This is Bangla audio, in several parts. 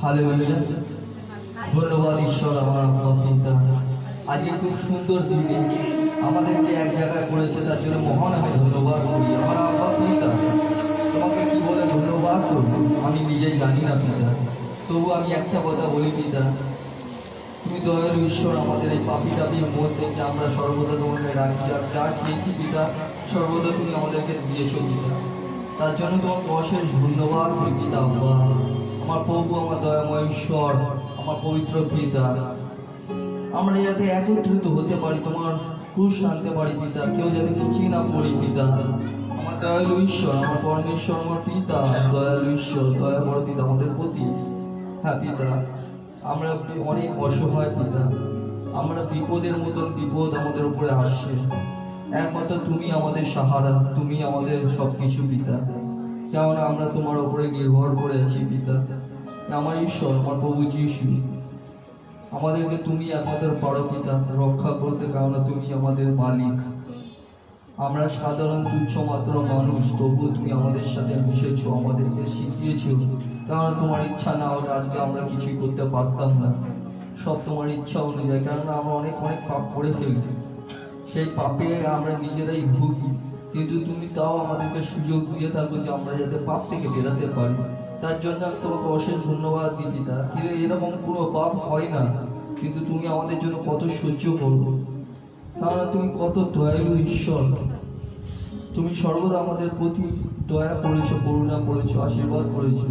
হালেলুয়া। ধন্যবাদ ঈশ্বর আমার পিতা। আজকে খুব সুন্দর দিনে আমাদেরকে এক জায়গায় করেছে, তার জন্য মহান আমি ধন্যবাদ করি। আমার আব্বা পিতা, তোমাকে কি বলে ধন্যবাদ করব আমি নিজেই জানি না পিতা, তবু আমি একটা কথা বলি পিতা, তুমি দয়ালু ঈশ্বর। আমাদের এই পাপি টাপির মধ্যে থেকে আমরা সর্বদা তোমাকে রাখছি, আর যা চেয়েছি পিতা সর্বদা তুমি আমাদেরকে দিয়েছো পিতা, তার জন্য তোমাকে অশেষ ধন্যবাদ করি পিতা। আব্বা আমার প্রভু, আমার দয়াময় ঈশ্বর, আমার পবিত্র পিতা, আমরা যাতে একত্রিত হতে পারি, তোমার ক্রুশ আনতে পারি পিতা, কেউ যাতে কিছুই না করি পিতা। আমার দয়ালু ঈশ্বর, আমার পরমেশ্বর, আমার পিতা, দয়ালু ঈশ্বর, দয়া বড় পিতা আমাদের প্রতি। হ্যাঁ পিতা, আমরা অনেক অসহায় পিতা, আমরা বিপদের মতন বিপদ আমাদের উপরে আসছে, একমাত্র তুমি আমাদের সাহারা, তুমি আমাদের সবকিছু পিতা। কেননা আমরা তোমার উপরে নির্ভর করে আছি পিতা। আমার ঈশ্বর, আমার প্রভু যিশু, আমাদেরকে তুমি একমাত্র পারো পিতা রক্ষা করতে, কেননা তুমি আমাদের মালিক। আমরা সাধারণ তুচ্ছ মাত্র মানুষ, তবুও তুমি আমাদের সাথে মিশেছো, আমাদেরকে শিখিয়েছো। কারণ তোমার ইচ্ছা না হলে আজকে আমরা কিছুই করতে পারতাম না, সব তোমার ইচ্ছা অনুযায়ী। কেননা আমরা অনেক অনেক পাপ করে ফেলি, সেই পাপে আমরা নিজেরাই ভুগি, কিন্তু তুমি তাও আমাদেরকে সুযোগ দিয়ে থাকো যে আমরা যাতে পাপ থেকে বেরাতে পারি। তার জন্য আমি তোমাকে অশেষ ধন্যবাদ দিই পিতা। কিন্তু এরকম কোনো পাপ হয় না, কিন্তু তুমি আমাদের জন্য কত সহ্য করবো, কারণ তুমি কত দয়ালু ঈশ্বর। তুমি সর্বদা আমাদের প্রতি দয়া করেছো, করুণা করেছো, আশীর্বাদ করেছো,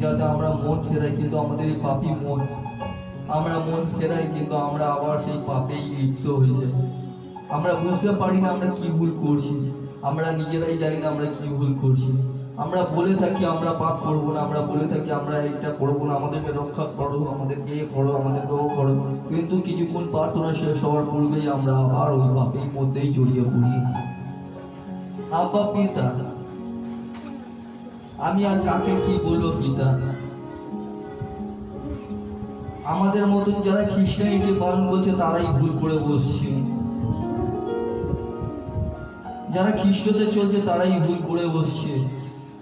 যাতে আমরা মন ফেরাই। কিন্তু আমাদের এই পাপী মন, আমরা মন ফেরাই কিন্তু আমরা আবার সেই পাপেই লিপ্ত হয়ে যাই। আমরা বুঝতে পারি না আমরা কি ভুল করছি, আমরা নিজেরাই জানি না আমরা কি ভুল করছি। আমরা বলে থাকি আমরা পাপ করবো না, আমরা বলে থাকি আমরা এটা করবো না, আমাদেরকে রক্ষা করো, আমাদেরকে এ করো, আমাদেরকে ও করো, কিন্তু কিছুক্ষণ প্রার্থনা শেষ হওয়ার পূর্বেই আমরা আবার ওই পাপের মধ্যেই জড়িয়ে পড়ি। আব্বা পিতা, আমি আর কাকে কি বলবো পিতা, আমাদের মতন যারা খ্রিস্টানিটি পালন করছে তারাই ভুল করে বসছে, যারা খ্রিস্টতে চলছে তারাই ভুল করে বসছে,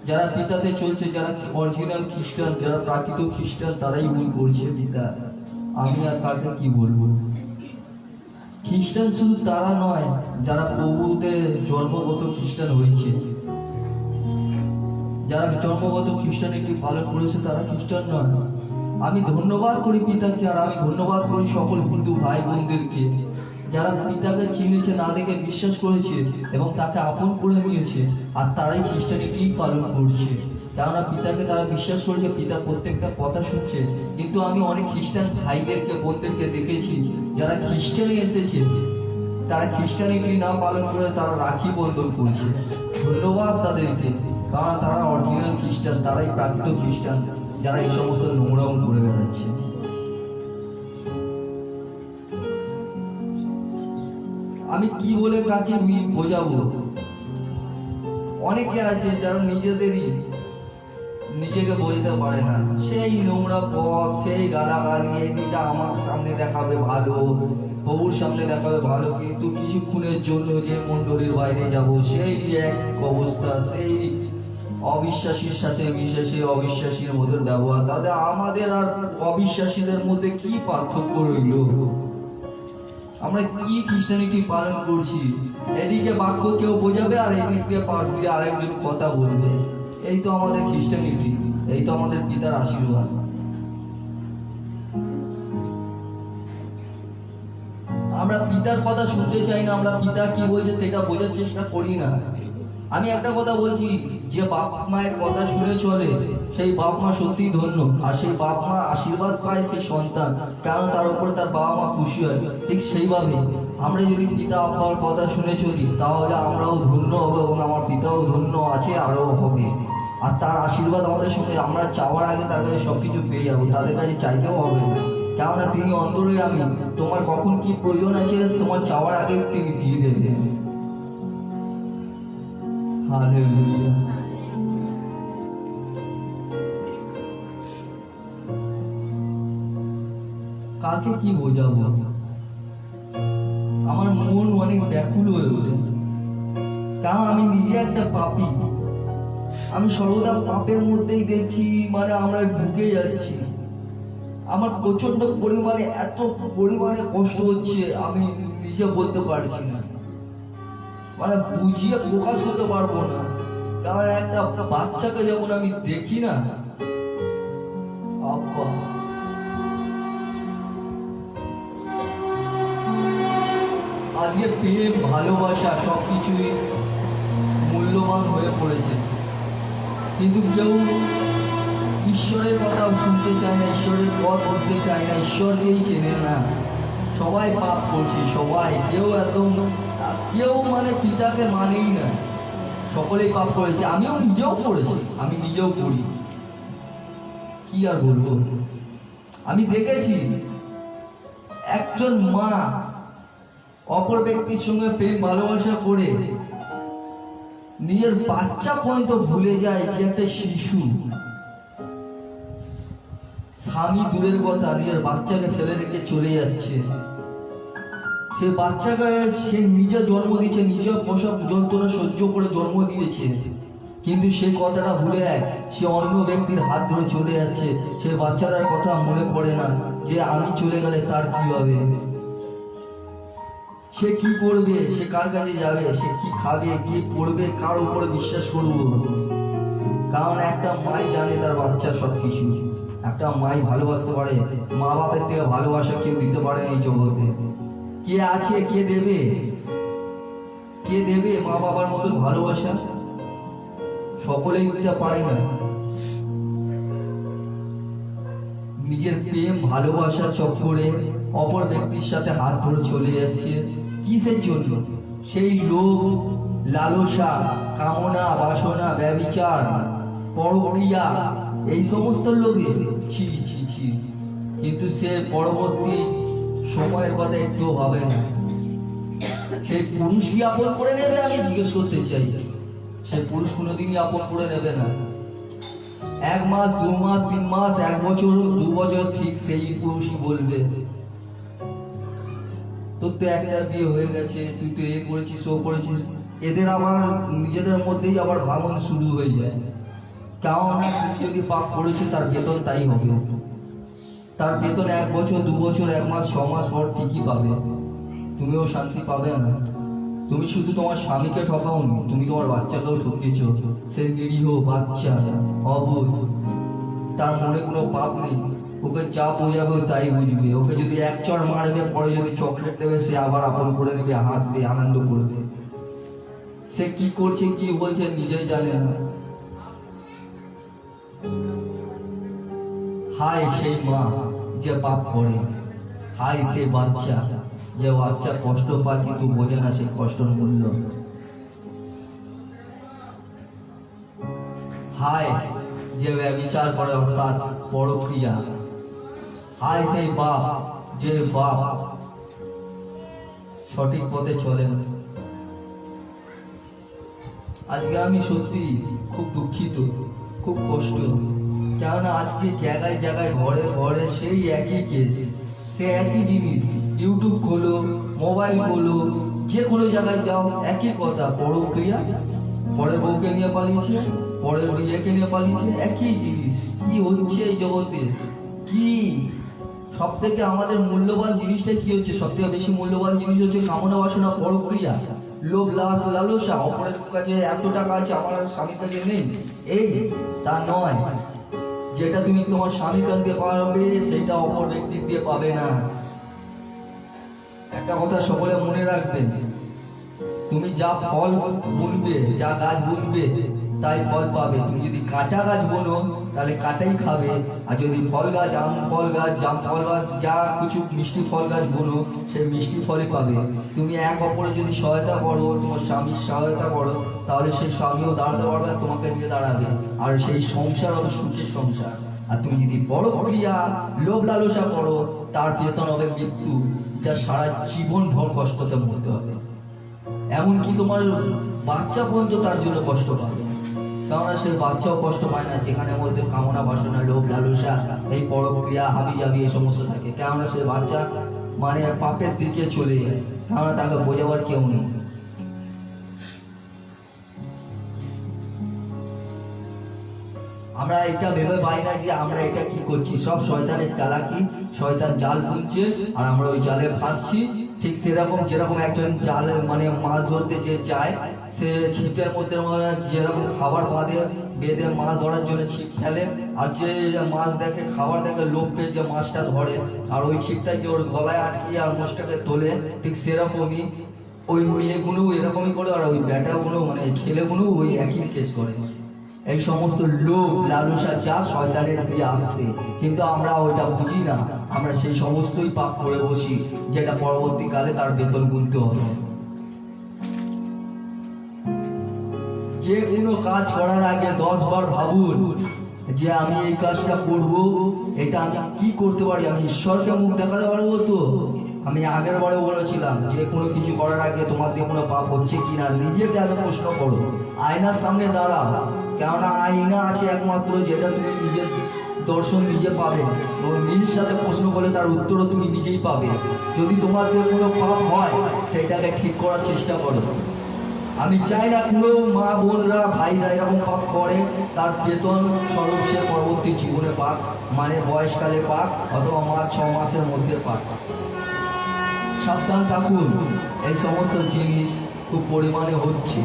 যারা পিতাতে চলছে, যারা অরিজিনাল খ্রিস্টান, যারা প্রাকৃত খ্রিস্টান, তারাই ভুল করছে পিতা। আমি আর কাকে কি বলবো। খ্রিস্টান শুধু তারা নয় যারা প্রভুতে জন্মগত খ্রিস্টান হয়েছে, যারা জন্মগত খ্রিস্টানিটি পালন করেছে তারা খ্রিস্টান নয়। আমি ধন্যবাদ করি পিতাকে, আর আমি ধন্যবাদ করি সকল হিন্দু ভাই বোনদেরকে যারা পিতাকে চিনেছে, না দেখে বিশ্বাস করেছে এবং তাকে আপন করে নিয়েছে, আর তারাই খ্রিস্টানিটি পালন করছে। কেননা পিতাকে তারা বিশ্বাস করেছে, পিতা প্রত্যেকটা কথা শুনছে। কিন্তু আমি অনেক খ্রিস্টান ভাইদেরকে বোনদেরকে দেখেছি যারা খ্রিস্টানে এসেছে, তারা খ্রিস্টানিটি না পালন করে তারা রাখি বন্ধন করছে। ধন্যবাদ তাদেরকে, কারণ তারা অরিজিনাল খ্রিস্টান, তারাই প্রাকৃত খ্রিস্টান, যারা এই সমস্ত নোংরাম করে বেড়াচ্ছে। আমি কি বলে কাকে বোঝাবো। অনেকে আছে যারা নিজেকে বোঝাতে পারে না, সেই নোংরা পথ, সেই গালাগালি, এটা আমার সামনে দেখাবে ভালো, প্রভুর সামনে দেখাবে ভালো, কিন্তু কিছুক্ষণের জন্য যে মন্ডলীর বাইরে যাব সেই এক অবস্থা, সেই অবিশ্বাসীর সাথে মিশে সেই অবিশ্বাসীর মধ্যে ব্যবহার। তাদের আমাদের আর অবিশ্বাসীদের মধ্যে কি পার্থক্য রইল? আমরা কি খ্রিস্টানিটি পালন করছি? এদিকে বাক্য কেউ বোঝাবে আর এদিকে পাশ দিয়ে আরেকজন কথা বলবে। এই তো আমাদের খ্রিস্টানিটি, এই তো আমাদের পিতার আশীর্বাদ। আমরা পিতার কথা শুনতে চাই না, আমরা পিতা কি বলছে সেটা বোঝার চেষ্টা করি না। আমি একটা কথা বলছি, যে বাপ মায়ের কথা শুনে চলে সেই বাপ মা সত্যিই ধন্য, আর সেই বাপ মা আশীর্বাদ পায় সেই সন্তান, কারণ তার উপর তার বাবা মা খুশি হয়। ঠিক সেইভাবে আমরা যদি পিতা আব্বার কথা শুনে চলি তাহলে আমরাও ধন্য হবো এবং আমার পিতাও ধন্য আছে, আরও হবে। আর তার আশীর্বাদ আমাদের সঙ্গে, আমরা চাওয়ার আগে তার কাছে সবকিছু পেয়ে যাবো, তাদের কাছে চাইতেও হবে না, কেননা তিনি অন্তরে আমি, তোমার কখন কি প্রয়োজন আছে তোমার চাওয়ার আগে তিনি দিয়ে দেবেন। হালেলুয়া। কাকে কি বোঝাবো? আমার মন অনেক ব্যাকুল হয়ে ওঠে, কারণ আমি নিজে একটা পাপী। আমি সর্বদা পাপের মধ্যেই দেখছি, আমরা ঢুকে যাচ্ছি। আমার প্রচন্ড পরিমাণে এত পরিমাণে কষ্ট হচ্ছে, আমি নিজে বলতে পারছি না, মানে বুঝিয়ে প্রকাশ করতে পারবো না। কারণ একটা বাচ্চাকে যখন আমি দেখি না, আব্বা, আজকে প্রেম ভালোবাসা সবকিছুই মূল্যবান হয়ে পড়েছে, কিন্তু কেউ ঈশ্বরের কথা শুনতে চায় না, ঈশ্বরের পথ করতে চায় না, ঈশ্বরকেই চেনে না। সবাই পাপ করছে, সবাই, কেউ মানে পিতাকে মানেই না, সকলেই পাপ করেছে। আমিও নিজেও করেছি, আমি নিজেও করি, কি আর বলবো। আমি দেখেছি একজন মা অপর ব্যক্তির সঙ্গে প্রেম ভালোবাসা করে নিজের বাচ্চা পর্যন্ত ভুলে যায় যে একটা শিশু। স্বামী দূরের কথা, নিজের বাচ্চাকে ফেলে রেখে চলে যাচ্ছে। সে বাচ্চাকে সে নিজে জন্ম দিয়েছে, নিজে প্রসব যন্ত্রণা সহ্য করে জন্ম দিয়েছে, কিন্তু সে কথাটা ভুলে যায়, সে অন্য ব্যক্তির হাত ধরে চলে যাচ্ছে। সে বাচ্চাটার কথা মনে পড়ে না যে আমি চলে গেলে তার কি হবে, সে কি করবে, সে কার কাছে যাবে, সে কি খাবে, কি করবে, কার উপরে বিশ্বাস করবো। কারণ একটা মাই জানে তার বাচ্চা সবকিছু। একটা মাই ভালোবাসতে পারে, মা বাপের থেকে ভালোবাসা কেউ দিতে পারে এই জগতে। কে আছে, কে দেবে, কে দেবে মা বাবার মতন ভালোবাসা? সকলেই দিতে পারে না। নিজের প্রেম ভালোবাসার চক্করে অপর ব্যক্তির সাথে হাত ধরে চলে যাচ্ছে। কিসের জন্য? সেই লোভ, লালসা, কামনা, বাসনা, ব্যভিচার, পরক্রিয়া, এই সমস্ত লোভে ছি ছি ছি। কিন্তু সে পরবর্তী সময়ের কথা একটু ভাবে না। সেই পুরুষ কি আপন করে নেবে? আমি জিজ্ঞেস করতে চাই, সে পুরুষ কোনোদিনই আপন করে নেবে না। 1 মাস, 2 মাস, 3 মাস, 1 বছর, 2 বছর ঠিক সেই পুরুষই বলবে তোর তো একটা বিয়ে হয়ে গেছে, তুই তো এ করেছিস, ও করেছিস। এদের আবার নিজেদের মধ্যেই আবার ভাঙন শুরু হয়ে যায়। কেননা তুমি যদি পাপ করেছো তার বেতন তাই হবে। তার বেতন 1 বছর, 2 বছর, 1 মাস, 6 মাস পর ঠিকই পাবে, তুমিও শান্তি পাবে না। তুমি শুধু তোমার স্বামীকে ঠকাওনি, তুমি তোমার বাচ্চাকেও ঠকিয়েছ। সে নিরীহ বাচ্চা, অবোধ, তার মনে কোনো পাপ নেই। ওকে যা বোঝাবে তাই বুঝবে। ওকে যদি 1 চড় মারবে, পরে যদি চকলেট দেবে, সে আবার আপন করে নেবে, হাসবে, আনন্দ করবে। সে কি করছে, কি বলছে নিজেই জানে না। হায় সেই মা যে পাপ করে, হায় সে বাচ্চা যে বাচ্চা কষ্ট পায় কিন্তু বোঝে না সেই কষ্টের মূল্য। হায় যে ব্যভিচার করে, অর্থাৎ পরক্রিয়া। হায় সেই বাপ যে বাপ সঠিক পথে চলেন। আজকে আমি সত্যি খুব দুঃখিত, খুব কষ্ট। কেননা আজকে জায়গায় জায়গায়, ঘরে ঘরে সেই একই কেস, সে একই জিনিস। ইউটিউব খোলো, মোবাইল খোলো, যে কোনো জায়গায় যাও, একই কথা, পরক্রিয়া। পরের বউকে নিয়ে পালিয়েছে, পরের ইয়েকে নিয়ে পালিয়েছে, একই জিনিস। কি হচ্ছে এই জগতে? কি সব থেকে আমাদের মূল্যবান জিনিসটা কি হচ্ছে? সব থেকে বেশি মূল্যবান জিনিস হচ্ছে কামনা বাসনা, পরক্রিয়া, লোভ, লালসা। অপরের কাছে এত টাকা আছে, আমার স্বামীর কাছে নেই, এই তা নয়। যেটা তুমি তোমার স্বামীর কাছ দিয়ে পাবে, সেটা অপর ব্যক্তির দিয়ে পাবে না। একটা কথা সকলে মনে রাখবেন, তুমি যা ফল বুনবে, যা গাছ বুনবে, তাই ফল পাবে। তুমি যদি কাঁটা গাছ বোনো, তাহলে কাঁটাই খাবে। আর যদি ফল গাছ, আম ফল গাছ, জাম ফল গাছ, যা কিছু মিষ্টি ফল গাছ বোনো, সেই মিষ্টি ফলই পাবে। তুমি এক অপরে যদি সহায়তা করো, তোমার স্বামীর সহায়তা করো, তাহলে সেই স্বামীও দাঁড়াতে পারবে, তোমাকে দিয়ে দাঁড়াবে, আর সেই সংসার হবে সুখের সংসার। আর তুমি যদি পরক্রিয়া, লোভ লালসা করো, তার বেতন হবে মৃত্যু, যা সারা জীবন ভর কষ্টতে মরতে হবে। এমনকি তোমার বাচ্চা পর্যন্ত তার জন্য কষ্ট পাবে। কেননা সে বাচ্চাও কষ্ট পায় না, যেখানে মধ্যে কামনা বাসনা, লোভ লালসা, এই পরক্রিয়া, হাবি জাবি এই সমস্ত থাকে। কেননা সে বাচ্চা মানে পাপের দিকে চলে যায়, কেননা তাকে বোঝাবার কেউ নেই। আমরা এটা ভেবে পাই না যে আমরা এটা কি করছি, সব শয়তানের চালাকি। শয়তান জাল বুনছে আর আমরা ওই জালে ফাঁসছি। ঠিক সেরকম যেরকম একজন জাল মানে মাছ ধরতে যে যায়, সে ছিপের মধ্যে যেরকম খাবার বেঁধে মাছ ধরার জন্য ছিপ ফেলে, আর যে মাছ দেখে খাবার দেখে লোভ পেয়ে যে মাছটা ধরে আর ওই ছিপটা যে ওর গলায় আটকিয়ে আর মাছটাকে তোলে, ঠিক সেরকমই ওই মেয়েগুলো এরকমই করে আর ওই ব্যাটাগুলো মানে ছেলেগুলো ওই একই কেস করে। এই সমস্ত লোভ লালসা যা শয়তানের দিয়ে আসছে, কিন্তু আমরা ওইটা বুঝি না। আমরা সেই সমস্তই পাপ করে বসি, যেটা পরবর্তীকালে তার বেতন গুনতে হবে। যে কোনো কাজ করার আগে 10 বার ভাবুন যে আমি এই কাজটা করব, এটা আমি কি করতে পারি, আমি ঈশ্বরকে মুখ দেখাতে পারবো তো। আমি আগের বারে বলেছিলাম যে কোনো কিছু করার আগে তোমার দিয়ে কোনো পাপ হচ্ছে কিনা নিজেকে আগে প্রশ্ন করো, আয়নার সামনে দাঁড়াও। কেননা আয়না আছে একমাত্র যেটা তুমি নিজের দর্শন নিজে পাবে এবং নিজের সাথে প্রশ্ন করলে তার উত্তরও তুমি নিজেই পাবে। যদি তোমার দিয়ে কোনো পাপ হয় সেটাকে ঠিক করার চেষ্টা করো। আমি চাই না কোনো মা বোনরা ভাইরা এরকম পাপ করে তার বেতন স্বরূপ সে পরবর্তী জীবনে পাক, মানে বয়সকালে পাক অথবা 6 মাসের মধ্যে পাক। সাবধান থাকুন, এই সমস্ত জিনিস খুব পরিমাণে হচ্ছে।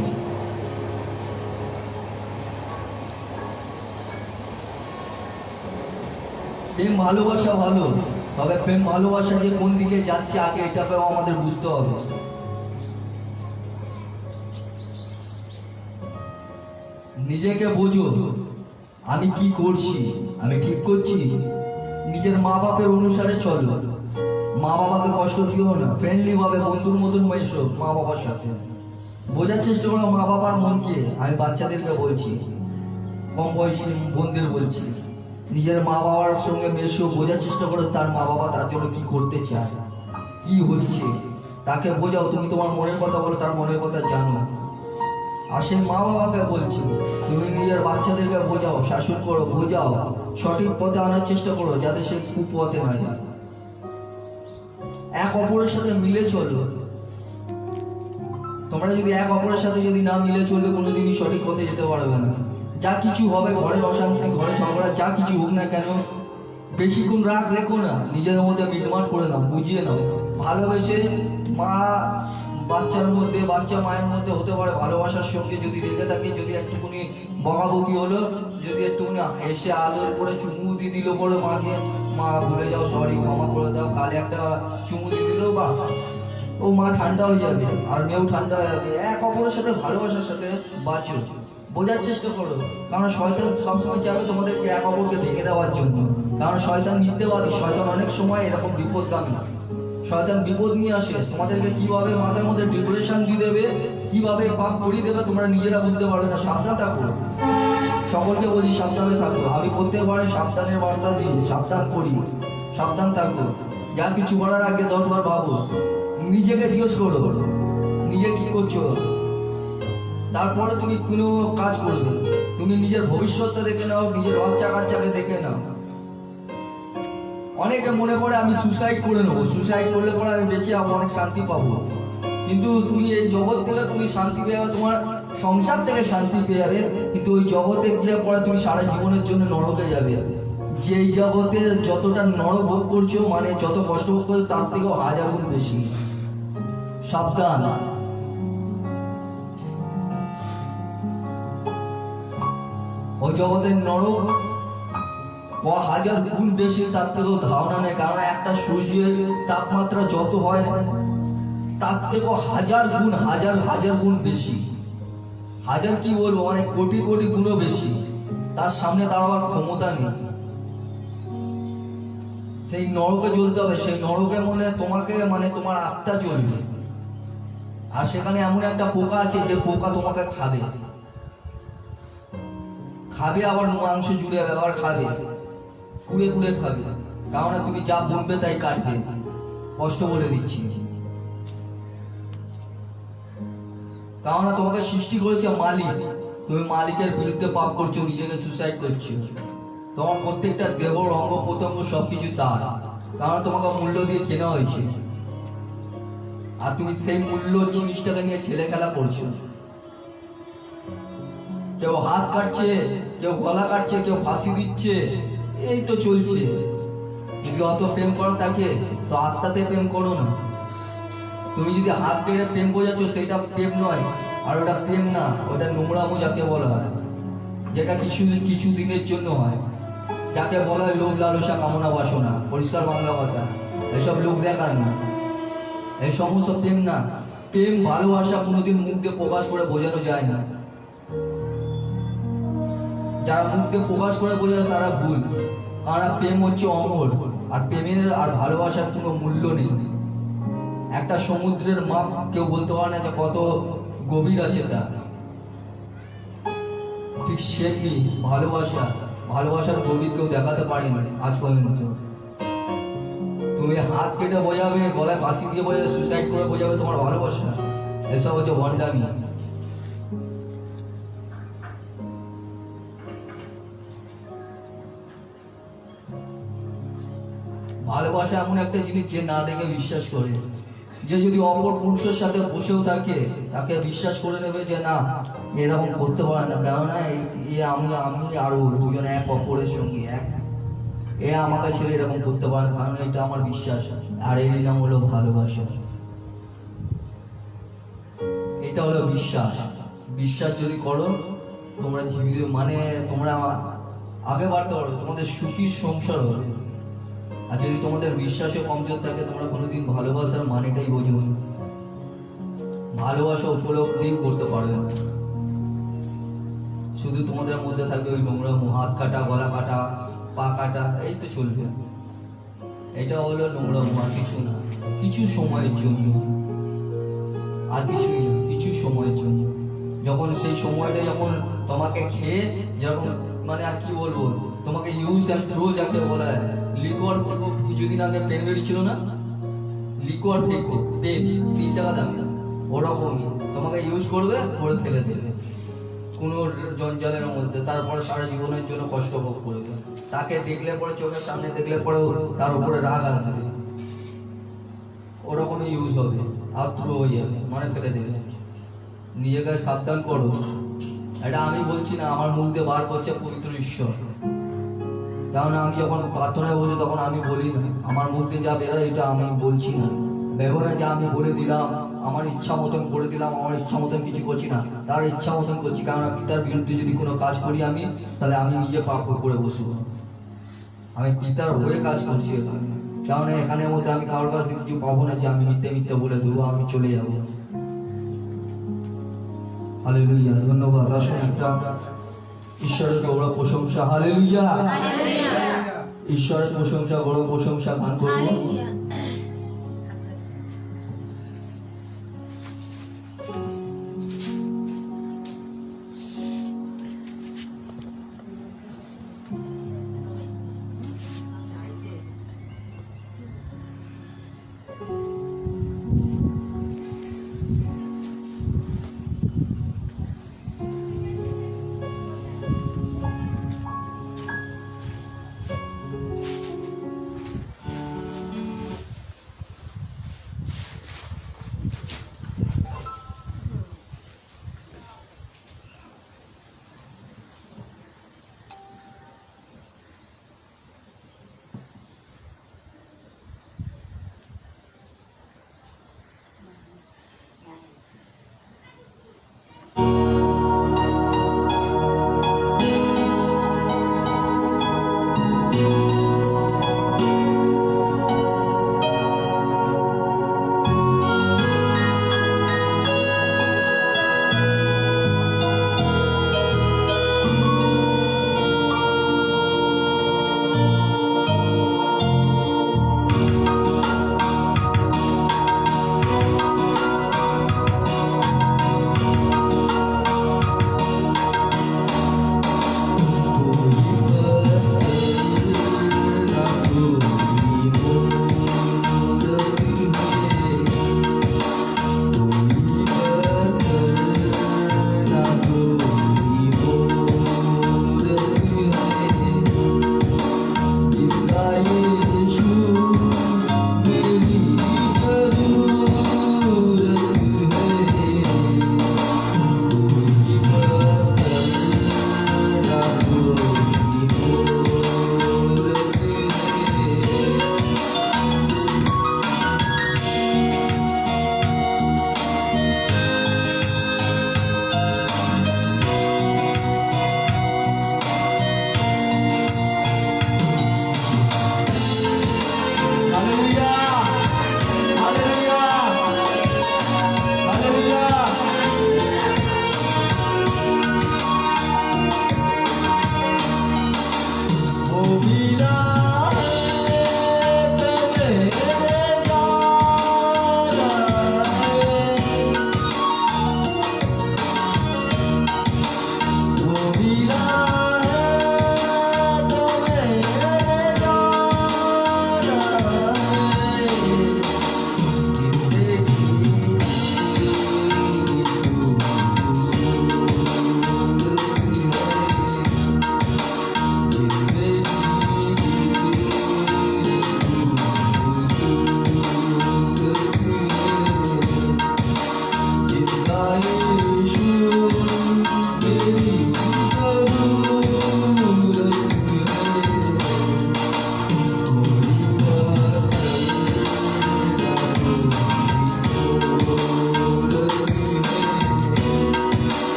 প্রেম ভালোবাসা ভালো, তবে প্রেম ভালোবাসা যে কোন দিকে যাচ্ছে আগে এটাকেও আমাদের বুঝতে হবে। নিজেকে বোঝো, আমি কি করছি, আমি ঠিক করছি। নিজের মা বাপের অনুসারে চলো, মা বাবাকে কষ্ট দিও না, ফ্রেন্ডলি ভাবে বন্ধুর মতন মেশো মা বাবার সাথে। বোঝার চেষ্টা করো মা বাবার মনকে। আমি বাচ্চাদেরকে বলছি, কম বয়সী বোনদের বলছি, নিজের মা বাবার সঙ্গে মেশো, বোঝার চেষ্টা করো তার মা বাবা তার জন্য কি করতে চায়, কি হচ্ছে, তাকে বোঝাও। তুমি তোমার মনের কথা বলো, তার মনের কথা জানো। আর সেই মা বাবাকে বলছি, তুমি নিজের বাচ্চাদেরকে বোঝাও, শাসন করো, বোঝাও, সঠিক পথে আনার চেষ্টা করো যাতে সে কুপথে না যায়। এক অপরের সাথে মিলে চলো। তোমরা যদি এক অপরের সাথে যদি না মিলে চলবে কোনোদিনই সঠিক পথে যেতে পারবে না। যা কিছু হবে, ঘরের অশান্তি, ঘরে ঝগড়া, যা কিছু হোক না কেন, বেশিক্ষণ রাগ রেখো না, নিজেদের মধ্যে মিটমাট করে নাও, বুঝিয়ে নাও। ভালোবেসে মা বাচ্চার মধ্যে, বাচ্চা মায়ের মধ্যে হতে পারে ভালোবাসার সঙ্গে যদি রেখে থাকে, যদি একটুখানি বকাবকি হলো, যদি একটুখানি এসে আলোর করে চুমু দিয়ে দিল পরে মাকে, মা ভুলে যাও, সরি ক্ষমা করে দাও, কালে একটা চুমু দিয়ে দিল, বা ও মা ঠান্ডা হয়ে যাবে আর মেয়েও ঠান্ডা হয়ে যাবে। এক অপরের সাথে ভালোবাসার সাথে বাঁচো, বোঝার চেষ্টা করো। কারণ শয়তান সবসময় চাইবে তোমাদেরকে এক অপরকে ভেঙে দেওয়ার জন্য। কারণ শয়তান মিথ্যেবাদী, শয়তান অনেক সময় এরকম বিপদগামী। শয়তান বিপদ নিয়ে আসে, তোমাদেরকে কিভাবে মাথার মধ্যে ডিপ্রেশন দিয়ে দেবে, কিভাবে পাপ করিয়ে দেবে তোমরা নিজেরা বুঝতে পারবে না। সাবধান থাকো, সকলকে বলি সাবধানে থাকো। আমি প্রত্যেকবারে সাবধানের বার্তা দিই, সাবধান করি, সাবধান থাকো। যা কিছু করার আগে 10 বার ভাবো, নিজেকে জিজ্ঞেস করো নিজে কি করছো, তারপরে তুমি কোনো কাজ করবে। তুমি নিজের ভবিষ্যৎটা দেখে নাও, নিজের বাচ্চা কাচ্চাকে দেখে নাও। অনেকে মনে করে আমি সুসাইড করে নেবো, সুসাইড করলে পরে আমি বেঁচে যাবো, অনেক শান্তি পাবো। কিন্তু তুমি এই জগৎ থেকে তুমি শান্তি পেয়ে যাবে, তোমার সংসার থেকে শান্তি পেয়ে যাবে, কিন্তু ওই জগতে গিয়ে পরে তুমি সারা জীবনের জন্য নরকে যাবে। যে এই জগতের যতটা নরক ভোগ করছো, মানে যত কষ্ট ভোগ করছো, তার থেকেও 1000 গুণ বেশি। সাবধান। ওই জগতের নরক 1000 গুণ বেশি, তার থেকেও ধারণা নেই। কারণ একটা সূর্যের তাপমাত্রা যত হয় তার থেকেও 1000 গুণ, হাজার গুণ বেশি। হাজার কি বলবো, মানে কোটি কোটি গুণও বেশি। তার সামনে দাঁড়াবার ক্ষমতা নেই। সেই নরকে জ্বলতে হবে, সেই নরকে মনে তোমাকে, মানে তোমার আত্মা জ্বলবে। আর সেখানে এমন একটা পোকা আছে যে পোকা তোমাকে খাবে, আবার মাংস জুড়ে আবার খাবে, কুড়ে কুড়ে খাবে। কারণ তুমি যা বলবে তাই কাটবে, কষ্ট বলে দিচ্ছি। কারণ তোমাকে সৃষ্টি করেছে মালিক, তুমি মালিকের বিরুদ্ধে পাপ করছো, নিজেকে সুসাইড করছো। তোমার প্রত্যেকটা দেহ, অঙ্গ প্রত্যঙ্গ সবকিছু তার, কারণ তোমাকে মূল্য দিয়ে কেনা হয়েছে। আর তুমি সেই মূল্য জিনিসটাকে নিয়ে ছেলে খেলা করছো। কেউ হাত কাটছে, কেউ গলা কাটছে, কেউ ফাঁসি দিচ্ছে, এই তো চলছে। যদি অত প্রেম করা থাকে তো আত্মাতে প্রেম করো না। তুমি যদি হাত কেটে প্রেম বোঝাচ্ছ সেটা প্রেম নয়, আর ওটা প্রেম না, ওটা নোংরামো যাকে বলা হয়, যেটা কিছু দিনের জন্য হয়, যাকে বলা হয় লোভ লালসা কামনা বাসনা। পরিষ্কার বাংলা কথা, এসব লোক দেখান না, এই সমস্ত প্রেম না। প্রেম ভালোবাসা কোনোদিন মুখ দিয়ে প্রকাশ করে বোঝানো যায় না। যারা মুখ দিয়ে প্রকাশ করে বোঝায় তারা ভুল, কারণ প্রেম হচ্ছে অমর, আর প্রেমের আর ভালোবাসার কোনো মূল্য নেই। একটা সমুদ্রের মাপ কেউ বলতে পারে না যে কত গভীর আছে তা। ঠিক সেমনি ভালোবাসার গভীর কেউ দেখাতে পারেনি আজ পর্যন্ত। তুমি হাত কেটে বোঝাবে, গলায় ফাঁসি দিয়ে বোঝাবে, সুইসাইড করে বোঝাবে তোমার ভালোবাসা, এসব হচ্ছে ভণ্ডামি। ভালোবাসা এমন একটা জিনিস যে না দেখে বিশ্বাস করে। যে যদি অপর পুরুষের সাথে বসেও থাকে, তাকে বিশ্বাস করে নেবে যে না এরকম করতে পারে না, কেননা আমি আরো দুজন এক অপরের সঙ্গে এক, আমাকে ছেলে এরকম করতে পারে, কারণ এটা আমার বিশ্বাস। আর এর নাম হলো ভালোবাসা। এটা হলো বিশ্বাস। বিশ্বাস যদি করো তোমরা জীবিত, মানে তোমরা আগে বাড়তে পারো, তোমাদের সুখী সংসার হবে। আর যদি তোমাদের বিশ্বাসে কমজোর থাকে, তোমরা কোনোদিন ভালোবাসার মানেটাই বোঝো না, ভালোবাসা উপলব্ধি করতে পারবে না। শুধু তোমাদের মধ্যে থাকবে ওই নোংরা হাত কাটা, গলা কাটা, পা কাটা, এই তো চলবে। এটা হলো নোংরা, আর কিছু না, কিছু সময়ের জন্য, আর কিছুই না, কিছু সময়ের জন্য। যখন সেই সময়টা যখন তোমাকে খেয়ে যখন, মানে আর কি বলবো, তোমাকে ইউজ অ্যান্ড থ্রো যাকে বলা হয়, লিকোয়ার ফেকো, কিছুদিন আগে পেন বেরিয়েছিল না, লিকোয়ার ফেকো পেন 3 টাকা দাম, ওরকমই তোমাকে ইউজ করবে, করে ফেলে দেবে কোনো জঞ্জালের মধ্যে, তারপরে সারা জীবনের জন্য কষ্ট ভোগ করবে। তাকে দেখলে পরে, চোখের সামনে দেখলে পরে তার উপরে রাগ আসবে, ওরকমই ইউজ হবে, আর থ্রো হয়ে যাবে, মানে ফেলে দেবে। নিজেকে সাবধান করো। এটা আমি বলছি না, আমার মুখ দিয়ে বার করছে পবিত্র ঈশ্বর। কারণ আমি যখন প্রার্থনায় বসে তখন আমি বলি না, আমার মুখ দিয়ে যা বেরোয় এটা আমি বলছি না। ব্যবহারে যা আমি বলে দিলাম, আমার ইচ্ছা মতন করে দিলাম, আমার ইচ্ছা মতন কিছু করছি না, তার ইচ্ছা মতন করছি। কারণ পিতার বিরুদ্ধে যদি কোনো কাজ করি আমি, তাহলে আমি নিজে পাপ করে বসবো। আমি পিতার হয়ে কাজ করছি এখানে, কারণ এখানের মধ্যে আমি কারোর কাছে কিছু পাবো না যে আমি মিথ্যে বলে দেবো, আমি চলে যাবো। হালেলুয়া, ধন্যবাদ। আসুন একটা ঈশ্বরের বড় প্রশংসা, হালেলুয়া, ঈশ্বরের প্রশংসা, বড় প্রশংসা গান করব।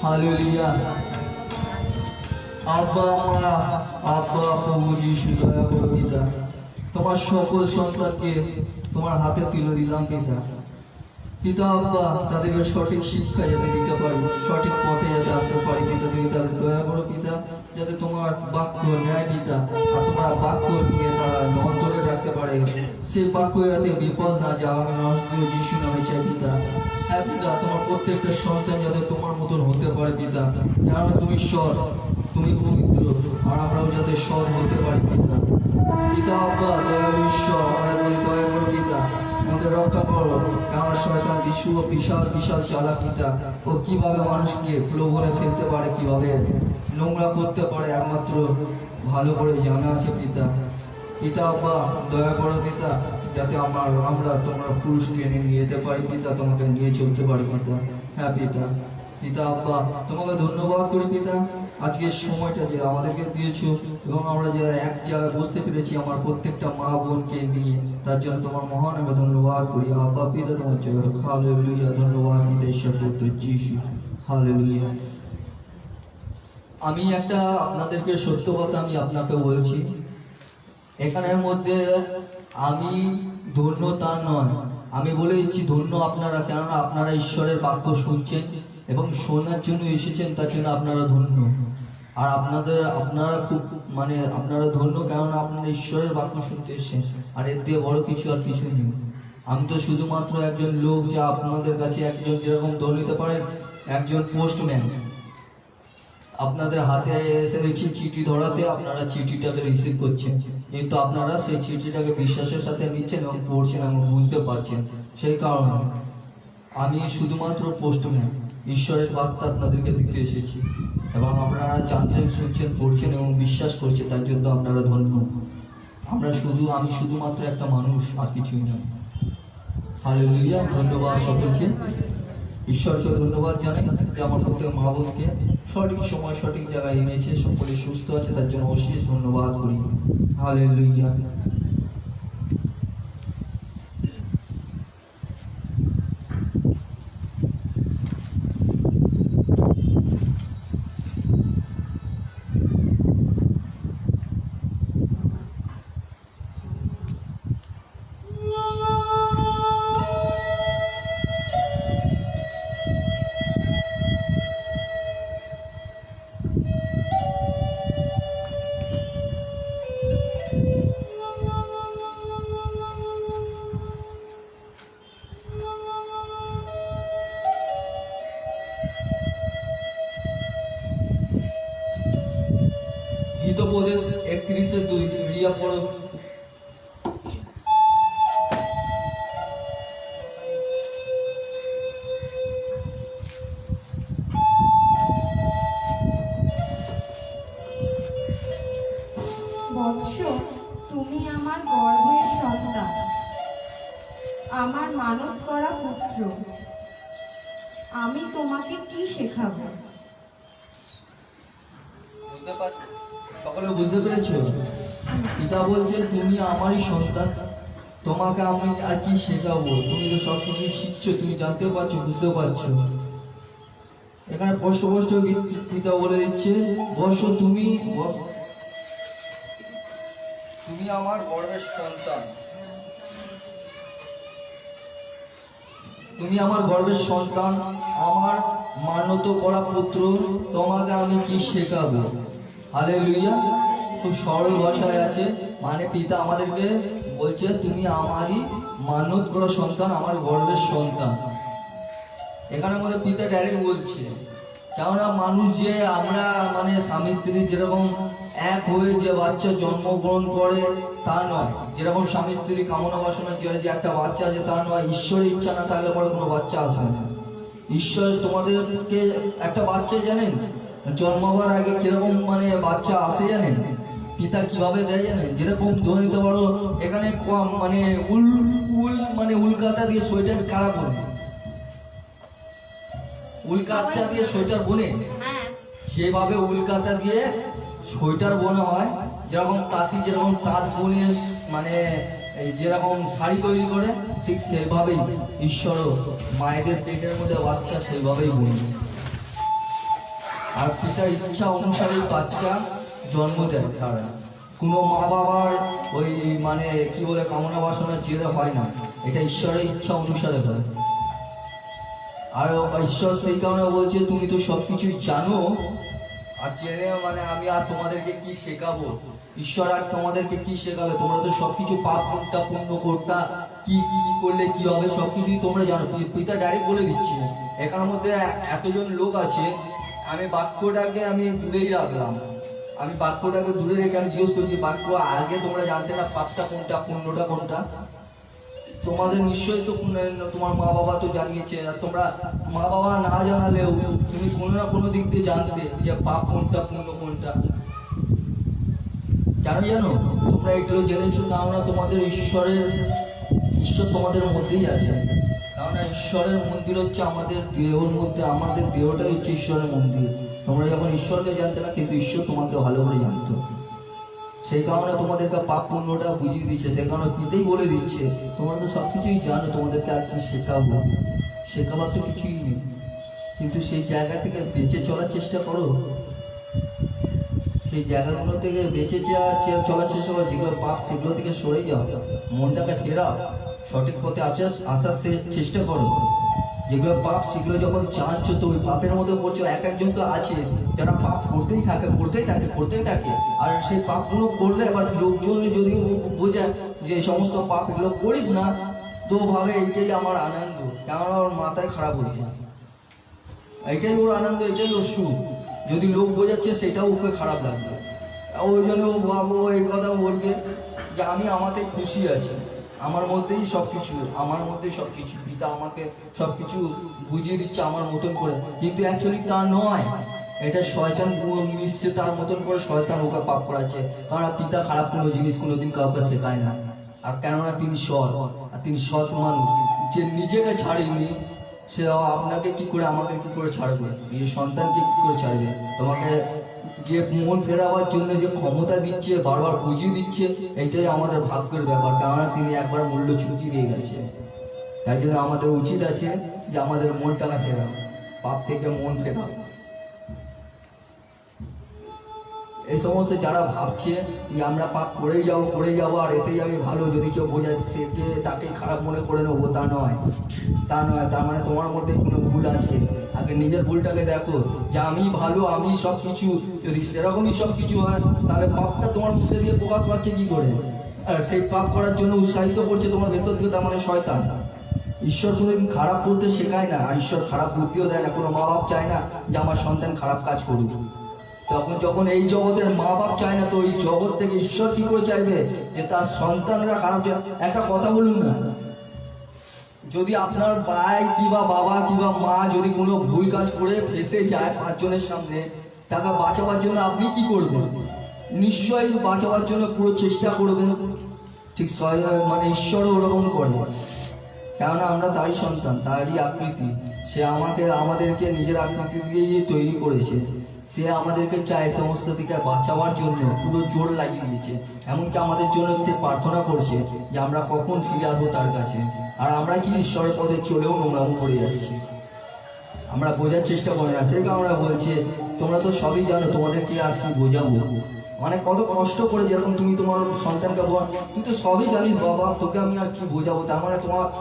हालेलुया। আব্বা আমরা আব্বা প্রভু যিশু দয়া করো পিতা, তোমার সকল সন্তানকে তোমার হাতে তুলে দিলাম পিতা। পিতা আব্বা তাদেরকে সঠিক শিক্ষা যাতে দিতে পারি, সঠিক পথে যাতে আনতে পারি পিতা, তুমি তাদের দয়া করো পিতা, যাতে তোমার বাক্য ন্যায় পিতা আর তোমার বাক্য নিয়ে তারা অন্তরে রাখতে পারে, সেই বাক্য যাতে বিফল না যায়। আমি নষ্ট যিশু নামে চাই পিতা। হ্যাঁ পিতা, তোমার প্রত্যেকটা সন্তান যাতে তোমার মতন হতে পারে পিতা, কারণ তুমি সৎ, তুমি পবিত্র, আর আমরাও যাতে সৎ হতে পারি পিতা। পিতা আব্বা দয়ালু ঈশ্বর, আমরা বলি দয়া করো পিতা, আমাদের রক্ষা করো, কারণ শয়তান যিশু বিশাল বিশাল চালাক পিতা, ও কিভাবে মানুষকে প্রলোভনে ফেলতে পারে, কিভাবে নোংরা করতে পারে একমাত্র ভালো করে জানা আছে পিতা। পিতা আব্বা দয়া করো পিতা, যাতে আমরা তোমরা পুরুষ টেনে নিয়ে যেতে পারি পিতা, তোমাকে নিয়ে চলতে পারি পিতা। হ্যাঁ পিতা, পিতা আব্বা তোমাকে ধন্যবাদ করি পিতা, আজকের সময়টা যে আমাদেরকে দিয়েছো এবং আমরা যে এক জায়গায় বসতে পেরেছি আমার প্রত্যেকটা মা বোনকে নিয়ে, তার জন্য তোমার মহান আমি ধন্যবাদ করি আব্বা পিতা। তোমার জন্য হালেলুয়া, ধন্যবাদ পিতা ঈশ্বর পুত্র যিশু, হালেলুয়া। আমি একটা আপনাদেরকে সত্য কথা আমি আপনাকে বলছি, এখানের মধ্যে আমি ধন্য তা নয়, আমি বলে দিচ্ছি ধন্য আপনারা, কেননা আপনারা ঈশ্বরের বাক্য শুনছেন এবং শোনার জন্য এসেছেন, তার জন্য আপনারা ধন্য। আর আপনারা খুব আপনারা ধন্য, কেননা আপনারা ঈশ্বরের বাক্য শুনতে এসেছেন, আর এর দিয়ে বড় কিছু আর কিছু নেই। আমি তো শুধুমাত্র একজন লোক, যা আপনাদের কাছে একজন যেরকম দৌড় নিতে পারেন একজন পোস্টম্যান, আপনাদের হাতে এসে দেখছি চিঠি ধরাতে, আপনারা চিঠিটাকে রিসিভ করছেন, কিন্তু আপনারা সেই চিঠিটাকে বিশ্বাসের সাথে নিচ্ছেন এবং পড়ছেন এবং বুঝতে পারছেন। সেই কারণে আমি শুধুমাত্র পোস্টম্যান, ঈশ্বরের বার্তা আপনাদেরকে দিতে এসেছি এবং আপনারা জানছেন, শুনছেন, পড়ছেন এবং বিশ্বাস করছেন, তার জন্য আপনারা ধন্য। আমি শুধুমাত্র একটা মানুষ, আর কিছুই নয়। হালেলুয়া, ধন্যবাদ সকলকে, ঈশ্বরকে ধন্যবাদ জানাই যে আমার প্রত্যেক মা বোনকে সঠিক সময় সঠিক জায়গায় এনেছে, সকলে সুস্থ আছে, তার জন্য অশেষ ধন্যবাদ করি। হালেলুয়া। হিতোপদেশ 31:2, রিয়া পড়ো। বৎস, তুমি আমার গর্ভের সন্তান, আমার মানত করা পুত্র, আমি তোমাকে কি শেখাবো? সকলে বুঝতে পেরেছো? পিতা বলছে তুমি আমারই সন্তান, তোমাকে আমি আর কি শেখাবো? তুমি তো সবকিছু শিখছো, তুমি জানতে পারছো, বুঝতে পারছো। এখানে স্পষ্ট স্পষ্ট পিতা বলে দিচ্ছে, বৎস তুমি আমার গর্ভের সন্তান, তুমি আমার গর্ভের সন্তান, আমার মানত করা পুত্র, তোমাকে আমি কি শেখাবো? হালেলুয়া। খুব সরল ভাষায় আছে, পিতা আমাদেরকে বলছে তুমি আমারই মানত করা সন্তান, আমার গর্ভের সন্তান। এখানের মধ্যে পিতা ডাইরেক্ট বলছে, কেননা মানুষ যে আমরা স্বামী স্ত্রী যেরকম এক হয়ে যে বাচ্চা জন্মগ্রহণ করে তা নয়, যেরকম স্বামী স্ত্রী কামনা বাসনার জন্য যে একটা বাচ্চা আছে তা নয়, ঈশ্বরের ইচ্ছা না থাকলে পরে কোনো বাচ্চা আসবে না। ঈশ্বর তোমাদেরকে একটা বাচ্চা জানেন জন্মাবার আগে কিরকম বাচ্চা আসে জানেন? পিতা কিভাবে দেয় জানেন? যেরকম ধরে নিতে পারো এখানে উল্কাটা দিয়ে সোয়েটার কারা বোনে, উল্কাটা দিয়ে সোয়েটার বোনে, যেভাবে উল্কাটা দিয়ে সোয়েটার বোনা হয়, যেরকম তাঁতি যেরকম তাঁত বনিয়ে যেরকম শাড়ি তৈরি করে, ঠিক সেভাবেই ঈশ্বরও মায়েদের পেটের মধ্যে বাচ্চা সেইভাবেই বোনে। আর পিতার ইচ্ছা অনুসারে বাচ্চা জন্ম দেয় তারা, কোনো মা বাবার ওই কি বলে কামনা বাসনা জেরে হয় না, এটা ঈশ্বরের ইচ্ছা অনুসারে হয়। আর ঈশ্বর সেই কারণে বলছে তুমি তো সবকিছুই জানো, আর জেনে আমি আর তোমাদেরকে কি শেখাবো? ঈশ্বর আর তোমাদেরকে কি শেখাবে? তোমরা তো সবকিছু পাপ কোনটা পুণ্য কোনটা কি কি করলে কি হবে সবকিছুই তোমরা জানো। পিতা ডাইরেক্ট বলে দিচ্ছে। এখানের মধ্যে এতজন লোক আছে, আমি বাক্যটাকে দূরেই রাখলাম, বাক্যটাকে দূরে রেখে আমি জিজ্ঞেস করছি, বাক্য আগে তোমরা জানতে না পাপটা কোনটা পুণ্যটা কোনটা? তোমাদের নিশ্চয়ই তো তোমার মা বাবা তো জানিয়েছে, আর তোমরা মা বাবা না জানালেও তুমি কোনো না কোনো দিক দিয়ে জানতে যে পাপ কোনটা পুণ্য কোনটা। কেন জানো? তোমরা এগুলো জেনেছো, কেননা তোমাদের ঈশ্বর তোমাদের মধ্যেই আছে। কেননা ঈশ্বরের মন্দির হচ্ছে আমাদের দেহর মধ্যে, আমাদের দেহটাই হচ্ছে ঈশ্বরের মন্দির। তোমরা যখন ঈশ্বরকে জানতে না, কিন্তু ঈশ্বর তোমাকে ভালো করে জানতো, সেই কারণে তোমাদেরকে পাপ পুণ্যটা বুঝিয়ে দিচ্ছে। সেই কারণে পিতেই বলে দিচ্ছে তোমরা তো সবকিছুই জানো, তোমাদেরকে আর কি শেখাবো, শেখাবার তো কিছুই নেই। কিন্তু সেই জায়গা থেকে বেঁচে চলার চেষ্টা করো, সেই জায়গাগুলো থেকে বেঁচে চলার চেষ্টা করো। যেগুলো পাপ সেগুলো থেকে সরে যাও, মনটাকে ফেরাও, সঠিক পথে আসার চেষ্টা করো। যেগুলো পাপ সেগুলো যখন জানছো তো ওই পাপের মধ্যে পড়ছো। একজন তো আছে যারা পাপ করতেই থাকে। আর সেই পাপগুলো করলে আবার লোকজন যদি বোঝায় যে এই সমস্ত পাপ এগুলো করিস না, তো ভাবে এইটাই আমার আনন্দ, কেননা ওর মাথায় খারাপ হয়ে যায়। এটাই ওর আনন্দ, এটাই ওর সুখ। যদি লোক বোঝাচ্ছে সেটাও ওকে খারাপ লাগবে, ওই জন্য ও ভাবো এই কথা বলবে যে আমি আমাতে খুশি আছি, আমার মধ্যেই সবকিছু, আমার মধ্যেই সবকিছু, পিতা আমাকে সবকিছু বুঝিয়ে দিচ্ছে আমার মতন করে। কিন্তু অ্যাকচুয়ালি তা নয়, এটা শয়তান মিশছে তার মতন করে, শয়তান ওকে পাপ করাচ্ছে। কারণ পিতা খারাপ কোনো জিনিস কোনোদিন কাউকে শেখায় না। আর কেননা তিনি সৎ, আর তিনি সৎ মানুষ, যে নিজেকে ছাড়েনি সে আপনাকে কি করে, আমাকে কি করে ছাড়বে, নিজের সন্তানকে কি করে ছাড়বে। তোমাকে যে মন ফেরাবার জন্য যে ক্ষমতা দিচ্ছে, বারবার বুঝিয়ে দিচ্ছে, এইটাই আমাদের ভাগ্যের ব্যাপার। কেননা তিনি একবার মূল্য চুকিয়ে দিয়ে গেছে। তাই জন্য আমাদের উচিত আছে যে আমাদের মনটাকে ফেরাও, পাপ থেকে মন ফেরাও। এই সমস্ত যারা ভাবছে যে আমরা পাপ করেই যাবো আর এতেই আমি ভালো, যদি কেউ বোঝায় সেকে তাকে খারাপ মনে করে নেবো, তা নয়। তার মানে তোমার মধ্যে কোনো ভুল আছে। আগে নিজের ভুলটাকে দেখো যে আমি ভালো, আমি সব কিছু। যদি সেরকমই সব কিছু হয় তাহলে পাপটা তোমার মধ্যে দিয়ে প্রকাশ পাচ্ছে কি করে? আর সেই পাপ করার জন্য উৎসাহিত করছে তোমার ভেতর থেকে, তার মানে শয়তান। ঈশ্বর কোনোদিন খারাপ করতে শেখায় না, আর ঈশ্বর খারাপ বুদ্ধিও দেয় না। কোনো মা বাপ চায় না যে আমার সন্তান খারাপ কাজ করুক। যখন এই জগতের মা বাপ চায় না, তো এই জগৎ থেকে ঈশ্বর কি করে চাইবে যে তার সন্তানরা খারাপ? একটা কথা বলুন না, যদি আপনার ভাই কিংবা বাবা কিংবা মা যদি কোনো ভুল কাজ করে ফেসে যায় 5 জনের সামনে, তাকে বাঁচাবার জন্য আপনি কি করবেন? নিশ্চয়ই বাঁচাবার জন্য পুরো চেষ্টা করবেন। ঠিক মানে ঈশ্বরও ওরকম করে, কেননা আমরা তারই সন্তান, তারই আকৃতি। সে আমাদেরকে নিজের আকৃতি দিয়ে তৈরি করেছে। সে আমাদেরকে চায় সমস্ত দিকে বাঁচাবার জন্য, পুরো জোর লাগিয়ে দিয়েছে। এমনকি আমাদের জন্য সে প্রার্থনা করছে যে আমরা কখন ফিরে আসবো তার কাছে। আর আমরা কি ঈশ্বরের পথে চলেও নোংরামো করে যাচ্ছি, আমরা বোঝার চেষ্টা করি না। সেই কারণে বলছে তোমরা তো সবই জানো, তোমাদেরকে আর কি বোঝাবো। মানে কত কষ্ট করে, যেরকম তুমি তোমার সন্তানকে বল তুই তো সবই জানিস বাবা, তোকে আমি আর কি বোঝাবো। তার মানে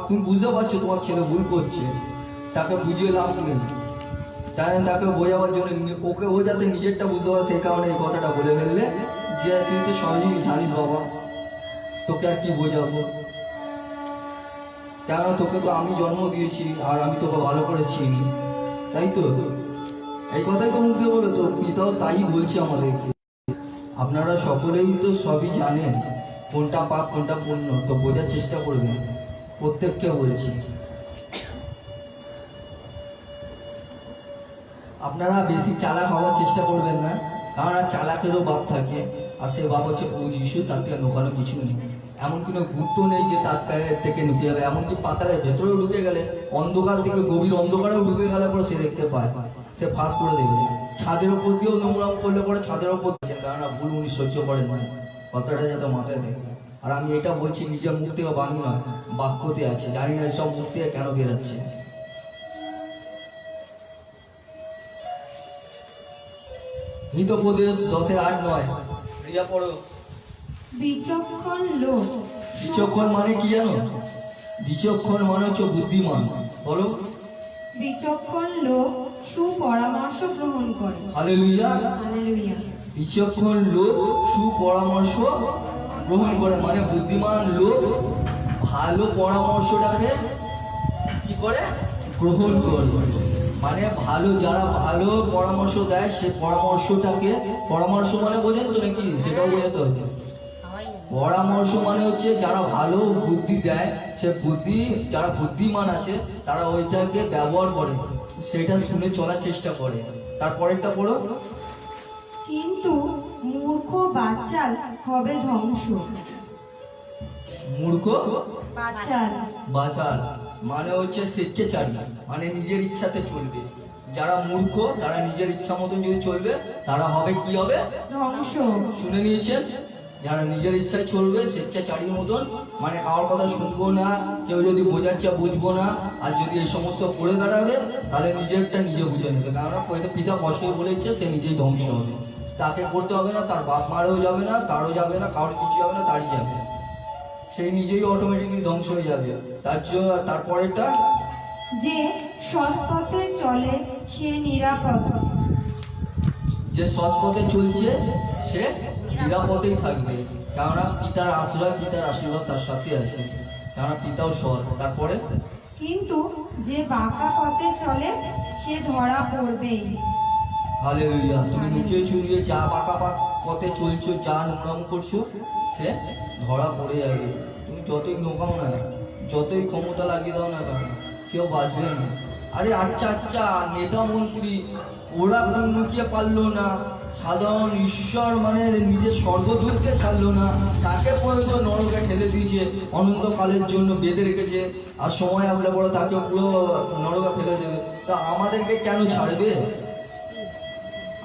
তুমি বুঝতে পারছো তোমার ছেলে ভুল করছে, তাকে বুঝিয়ে লাভ নেই। তাই তাকে বোঝাবার জন্য, ওকে বোঝাতে নিজেরটা বুঝতে পারে, সেই কারণে এই কথাটা বলে ফেললে যে তুই তো সবই জানিস বাবা, তোকে আর কি বোঝাবো। কেননা তোকে তো আমি জন্ম দিয়েছি, আর আমি তোকে ভালো করে চিনি, তাই তো? এই কথাই তো মুখে বলো, তো পিতাও তাই বলছে আমাদেরকে। আপনারা সকলেই তো সবই জানেন, কোনটা পাপ কোনটা পুণ্য, তো বোঝার চেষ্টা করবেন, প্রত্যেককে বলছি। আপনারা বেশি চালাক হওয়ার চেষ্টা করবেন না, কারণ চালাকেরও বাপ থাকে, আর সে বাপ হচ্ছে ও যিশু, তার থেকে নোকানো কিছু নেই। এমন কোনো গুরুত্ব নেই যে তার থেকে ঢুকে যাবে। এমনকি পাতালের ভেতরেও ঢুকে গেলে, অন্ধকার থেকে গভীর অন্ধকারেও ঢুকে গেলে পরে সে দেখতে পায়, সে ফাঁস করে দেবে। ছাদের ওপর দিয়েও নোংরাম করলে পরে ছাদের ওপর, কারণ ভুল উনি সহ্য করেন না, কথাটা যাতে মাথায় দেখে। আর আমি এটা বলছি নিজের মুখ থেকে বাণী নয়, বাক্যতে আছে, জানি না সব মুখ থেকে কেন বেরোচ্ছে। হিতোপদেশ 10:8-9 রিয়া পড়ো। বিচক্ষণ লোক, বিচক্ষণ মানে কি জানো? বিচক্ষণ মানে হচ্ছে বুদ্ধিমান। বলো। বিচক্ষণ লোক সুপরামর্শ গ্রহণ করে। হালেলুয়া। হালেলুয়া। বিচক্ষণ লোক সুপরামর্শ গ্রহণ করে, মানে বুদ্ধিমান লোক ভালো পরামর্শটাকে কি করে? গ্রহণ করে। মানে ভালো, যারা ভালো পরামর্শ দেয় সে পরামর্শটাকে, পরামর্শ মানে বোঝেন তো নাকি? সেটাও বোঝাতে হচ্ছে। পরামর্শ মানে হচ্ছে যারা ভালো বুদ্ধি দেয়, সে বুদ্ধি, যারা বুদ্ধিমান আছে তারা ওইটাকে ব্যবহার করে, সেটা শুনে চলার চেষ্টা করে। তারপরেরটা পড়ো। কিন্তু মূর্খ বাচাল হবে ধ্বংস। মূর্খ বাচাল, বাচাল মানে হচ্ছে স্বেচ্ছাচারী, মানে নিজের ইচ্ছাতে চলবে। যারা মূর্খ তারা নিজের ইচ্ছা মতন যদি চলবে তারা হবে কি হবে? ধ্বংস। শুনে নিয়েছেন? যারা নিজের ইচ্ছায় চলবে স্বেচ্ছাচারীর মতন, মানে কারোর কথা শুনবো না, কেউ যদি বোঝাচ্ছে বুঝবো না, আর যদি এই সমস্ত করে বেড়াবে তাহলে নিজেরটা নিজে বুঝে নেবে। কারণ পিতা কষ্টই বলেছে সে নিজেই ধ্বংস হবে। তাকে করতে হবে না, তার বাপ মারও যাবে না, তারও যাবে না, কারোর কিছু যাবে না, তারই যাবে, সেই নিজেই অটোমেটিকলি ধ্বংস হয়ে যাবে। তার জন্য তারপরেরটা, যে সৎ পথে চলে সে নিরাপদ। যে সৎ পথে চলছে সে নিরাপদেই থাকবে, কেননা পিতার আশ্রয় পিতার আশীর্বাদ তার সাথে আছে, কেননা পিতাও সৎ। তারপরে, কিন্তু যে বাঁকা পথে চলে সে ধরা পড়বেই। হালেলুয়া। তুমি লুকিয়ে চুরিয়ে যা বাঁকা পথে চলছো, যা নোংরাম করছো, সে ধরা পড়ে যাবে। তুমি যতই নোকাও না, যতই ক্ষমতা লাগিয়ে দাও না কেন, কেউ বাঁচবে না। আরে আচ্ছা আচ্ছা, নেতা মন্ত্রী ওরা লুকিয়ে পারলো না, সাধারণ ঈশ্বর মানে নিজের স্বর্গদূতকে ছাড়লো না, তাকে পর্যন্ত নরকে ঠেলে দিয়েছে, অনন্তকালের জন্য বেঁধে রেখেছে, আর সময় আসলে পরে তাকে পুরো নরকে ফেলে দেবে। তা আমাদেরকে কেন ছাড়বে?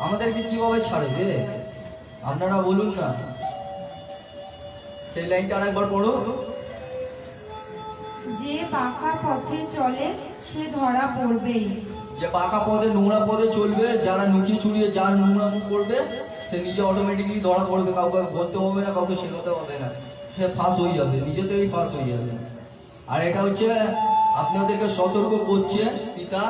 আমাদেরকে কিভাবে ছাড়বে আপনারা বলুন না। সেই লাইনটা আরেকবার পড়ো। যে বাঁকা পথে চলে সে ধরা পড়বেই। যে বাঁকা পথে নোংরা পথে চলবে, যারা লুকিয়ে চুরিয়ে যার নোংরা মুখ করবে, সে নিজে অটোমেটিকলি ধরা পড়বে, কাউকে বলতে হবে না, কাউকে শেখাতে হবে না, সে ফাঁস হয়ে যাবে, নিজে থেকেই ফাঁস হয়ে যাবে। আর এটা হচ্ছে আপনাদেরকে সতর্ক করছে পিতা,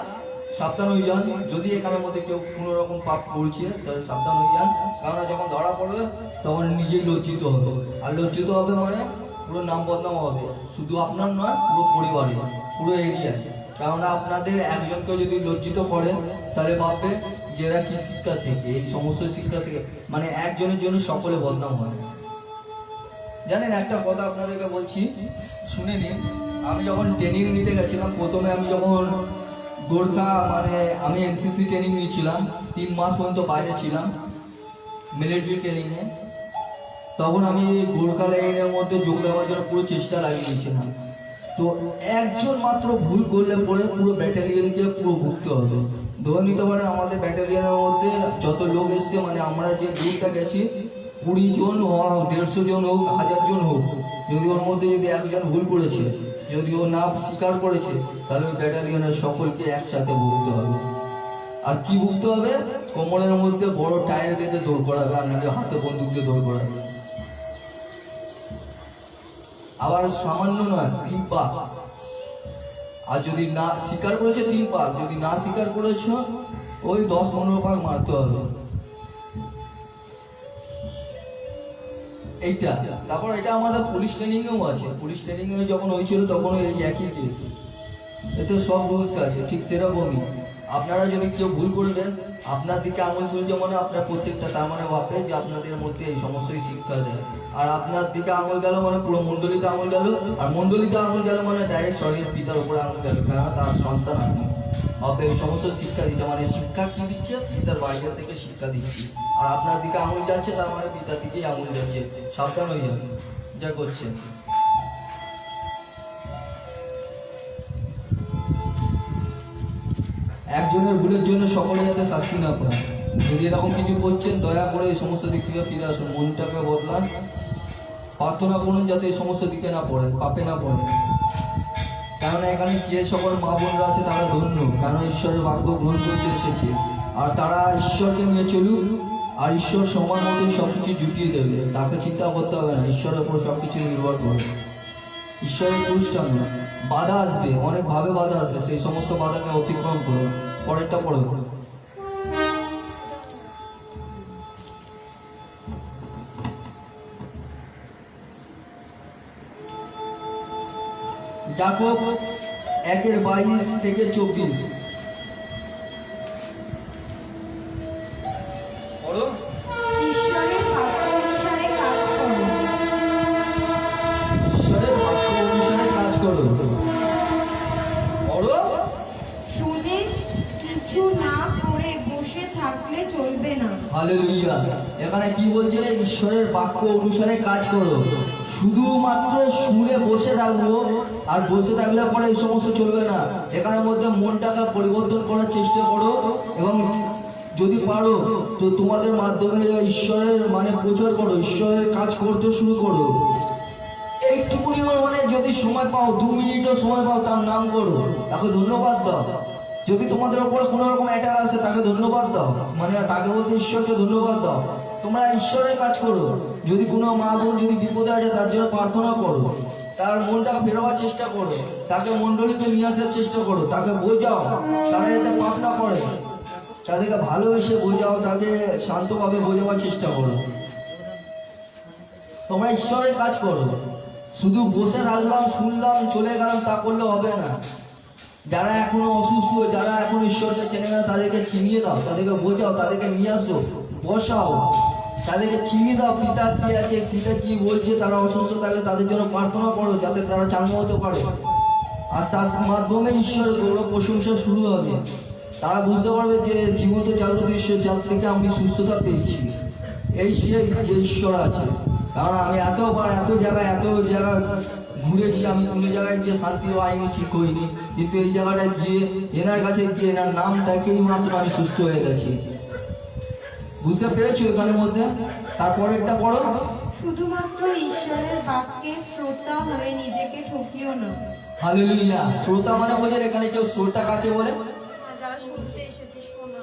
সাবধান হয়ে যান। যদি এখানের মধ্যে কেউ কোনো রকম পাপ করছে তাহলে সাবধান হয়ে যান, কারণ যখন ধরা পড়বে তখন নিজেই লজ্জিত হবে। আর লজ্জিত হবে মানে পুরো নাম বদনাম হবে, শুধু আপনার নয়, পুরো পরিবারে, পুরো এরিয়ায়। কেননা আপনাদের একজনকে যদি লজ্জিত করেন তাহলে ভাববে যে এরা কি শিক্ষা শেখে, এই সমস্ত শিক্ষা শেখে, মানে একজনের জন্য সকলে বদনাম হয়। জানেন একটা কথা আপনাদেরকে বলছি, শুনে নিন। আমি যখন ট্রেনিং নিতে গেছিলাম, প্রথমে আমি যখন গোর্খা মানে আমি এনসিসি ট্রেনিং নিয়েছিলাম, 3 মাস পর্যন্ত বাইরে ছিলাম মিলিটারি ট্রেনিংয়ে, তখন আমি গোর্খা লাইনের মধ্যে যোগ দেওয়ার জন্য পুরো চেষ্টা লাগিয়ে দিয়েছিলাম। তো একজন মাত্র ভুল করলে পরে পুরো ব্যাটালিয়নকে পুরো ভুগতে হবে। ধরে নিতে পারেন আমাদের ব্যাটালিয়নের মধ্যে যত লোক এসছে, মানে আমরা যে গ্রুপটা গেছি 20 জন হোক, 150 জন হোক, 1000 জন হোক, যদি ওর মধ্যে যদি একজন ভুল করেছে, যদি ও না স্বীকার করেছে, তাহলে ওই ব্যাটালিয়নের সকলকে একসাথে ভুগতে হবে। আর কি ভুগতে হবে? কোমরের মধ্যে বড় টায়ার বেঁধে দৌড় করাবে, আর নাহলে হাতে বন্দুক দিয়ে দৌড় করাবে। আবার সামান্য নয়, 3 পা। আর যদি না স্বীকার করেছো 3 পা, যদি না স্বীকার করেছো ওই 10-15 পাক মারতে হবে। এইটা তারপর এটা আমাদের পুলিশ ট্রেনিংয়েও আছে। পুলিশ ট্রেনিংয়ে যখন হয়েছিল তখন এই একই কেস, এতে সব রুলস আছে ঠিক সেরকমই। আপনারা যদি কেউ ভুল করবেন, আপনার দিকে আঙুল তুলছে মানে আপনার প্রত্যেকটা, তার মানে ভাববে যে আপনাদের মধ্যে এই সমস্তই শিক্ষা দেয়। আর আপনার দিকে আঙুল গেল মানে পুরো মণ্ডলীতে আঙুল গেল, আর মণ্ডলীতে আঙুল গেল মানে ডাইরেক্ট স্বর্গের পিতার উপরে আঙুল গেল, কেননা তার সন্তান আপনি। আপনি এই সমস্ত শিক্ষা দিচ্ছে, মানে শিক্ষা কি দিচ্ছে? পিতার বাইরে থেকে শিক্ষা দিচ্ছি। আর আপনার দিকে আঙুল যাচ্ছে তার মানে পিতার দিকেই আঙুল যাচ্ছে, সাবধান হয়ে যাবে যা করছে। একজনের ভুলের জন্য সকলে যাতে শাস্তি না পায়। যদি এরকম কিছু করছেন, দয়া করে এই সমস্ত দিক থেকে ফিরে আসুন, মনটাকে বদলান, প্রার্থনা করুন যাতে এই সমস্ত দিকে না পড়েন, পাপে না পড়েন। কারণ এখানে যে সকল মা বোনরা আছে তারা ধন্য, কারণ ঈশ্বরের বাক্য গ্রহণ করতে এসেছে, আর তারা ঈশ্বরকে নিয়ে চলুক, আর ঈশ্বর সময় মতো সবকিছু জুটিয়ে দেবে। তাকে চিন্তা করতে হবে না, ঈশ্বরের উপর সবকিছু নির্ভর করে। ঈশ্বরের পুরুষটান বাধা আসবে, অনেকভাবে বাধা আসবে, সেই সমস্ত বাধাকে অতিক্রম করো। পরেরটা পড়ো। যাকব 1:22-24 পড়ো। ঈশ্বরের বাক্য অনুসারে কাজ করো। ঈশ্বরের বাক্য অনুসারে কাজ করো। পড়ো। শুনে কিছু না করে বসে থাকলে চলবে না। হালেলুয়া। এখানে কি বলছে? ঈশ্বরের বাক্য অনুসারে কাজ করো। শুধুমাত্র শুনে বসে থাকবো আর বসে থাকলে পরে এই সমস্ত চলবে না। এখানের মধ্যে মনটাকে পরিবর্তন করার চেষ্টা করো, এবং যদি পারো তো তোমাদের মাধ্যমে ঈশ্বরের মানে প্রচার করো, ঈশ্বরের কাজ করতে শুরু করো। একটুকুনি মানে যদি সময় পাও, 2 মিনিটও সময় পাও, তার নাম করো, তাকে ধন্যবাদ দাও। যদি তোমাদের উপরে কোনো রকম অ্যাটাক আসে তাকে ধন্যবাদ দাও, মানে তাকে বলতে ঈশ্বরকে ধন্যবাদ দাও। তোমরা ঈশ্বরের কাজ করো। যদি কোনো মা বোন যদি বিপদে আছে তার জন্য প্রার্থনা করো, তার মনটাকে ফেরাবার চেষ্টা করো, তাকে মণ্ডলীতে নিয়ে আসার চেষ্টা করো, তাকে বোঝাও তারা যাতে পাপ না করে, তাদেরকে ভালোবেসে বোঝাও, তাকে শান্তভাবে বোঝাবার চেষ্টা করো। তোমরা ঈশ্বরের কাজ করো। শুধু বসে থাকলাম, শুনলাম, চলে গেলাম তা করলে হবে না। যারা এখনো অসুস্থ, যারা এখন ঈশ্বরকে চেনে না তাদেরকে চিনিয়ে দাও, তাদেরকে বোঝাও, তাদেরকে নিয়ে আসো, বসাও, তাদেরকে চিনিয়ে দাও পিতা কি আছে, পিতা কি বলছে। তারা অসুস্থ থাকলে তাদের জন্য প্রার্থনা করো যাতে তারা চাঙ্গা হতে পারে, আর তার মাধ্যমে ঈশ্বরের গৌরব প্রশংসা শুরু হবে। তারা বুঝতে পারবে যে জীবন্ত জাগ্রত ঈশ্বর, যার থেকে আমি সুস্থতা পেয়েছি, এই সেই যে ঈশ্বর আছে। কারণ আমি এত জায়গায় ঘুরেছি, আমি কোনো জায়গায় গিয়ে শান্তি পাইনি, ঠিক হইনি, কিন্তু এই জায়গাটায় গিয়ে এনার কাছে গিয়ে এনার নামটাকেই মাত্র আমি সুস্থ হয়ে গেছি। বুঝতে পেরেছো এখানের মধ্যে? তারপরেরটা পড়ো। শুধুমাত্র ঈশ্বরের বাক্যে শ্রোতা হয়ে নিজেকে ঠকিও না। হালেলুয়া। শ্রোতা মানে বোঝেন এখানে কেউ? শ্রোতা কাকে বলে? যারা শুনতে এসেছে শোনা।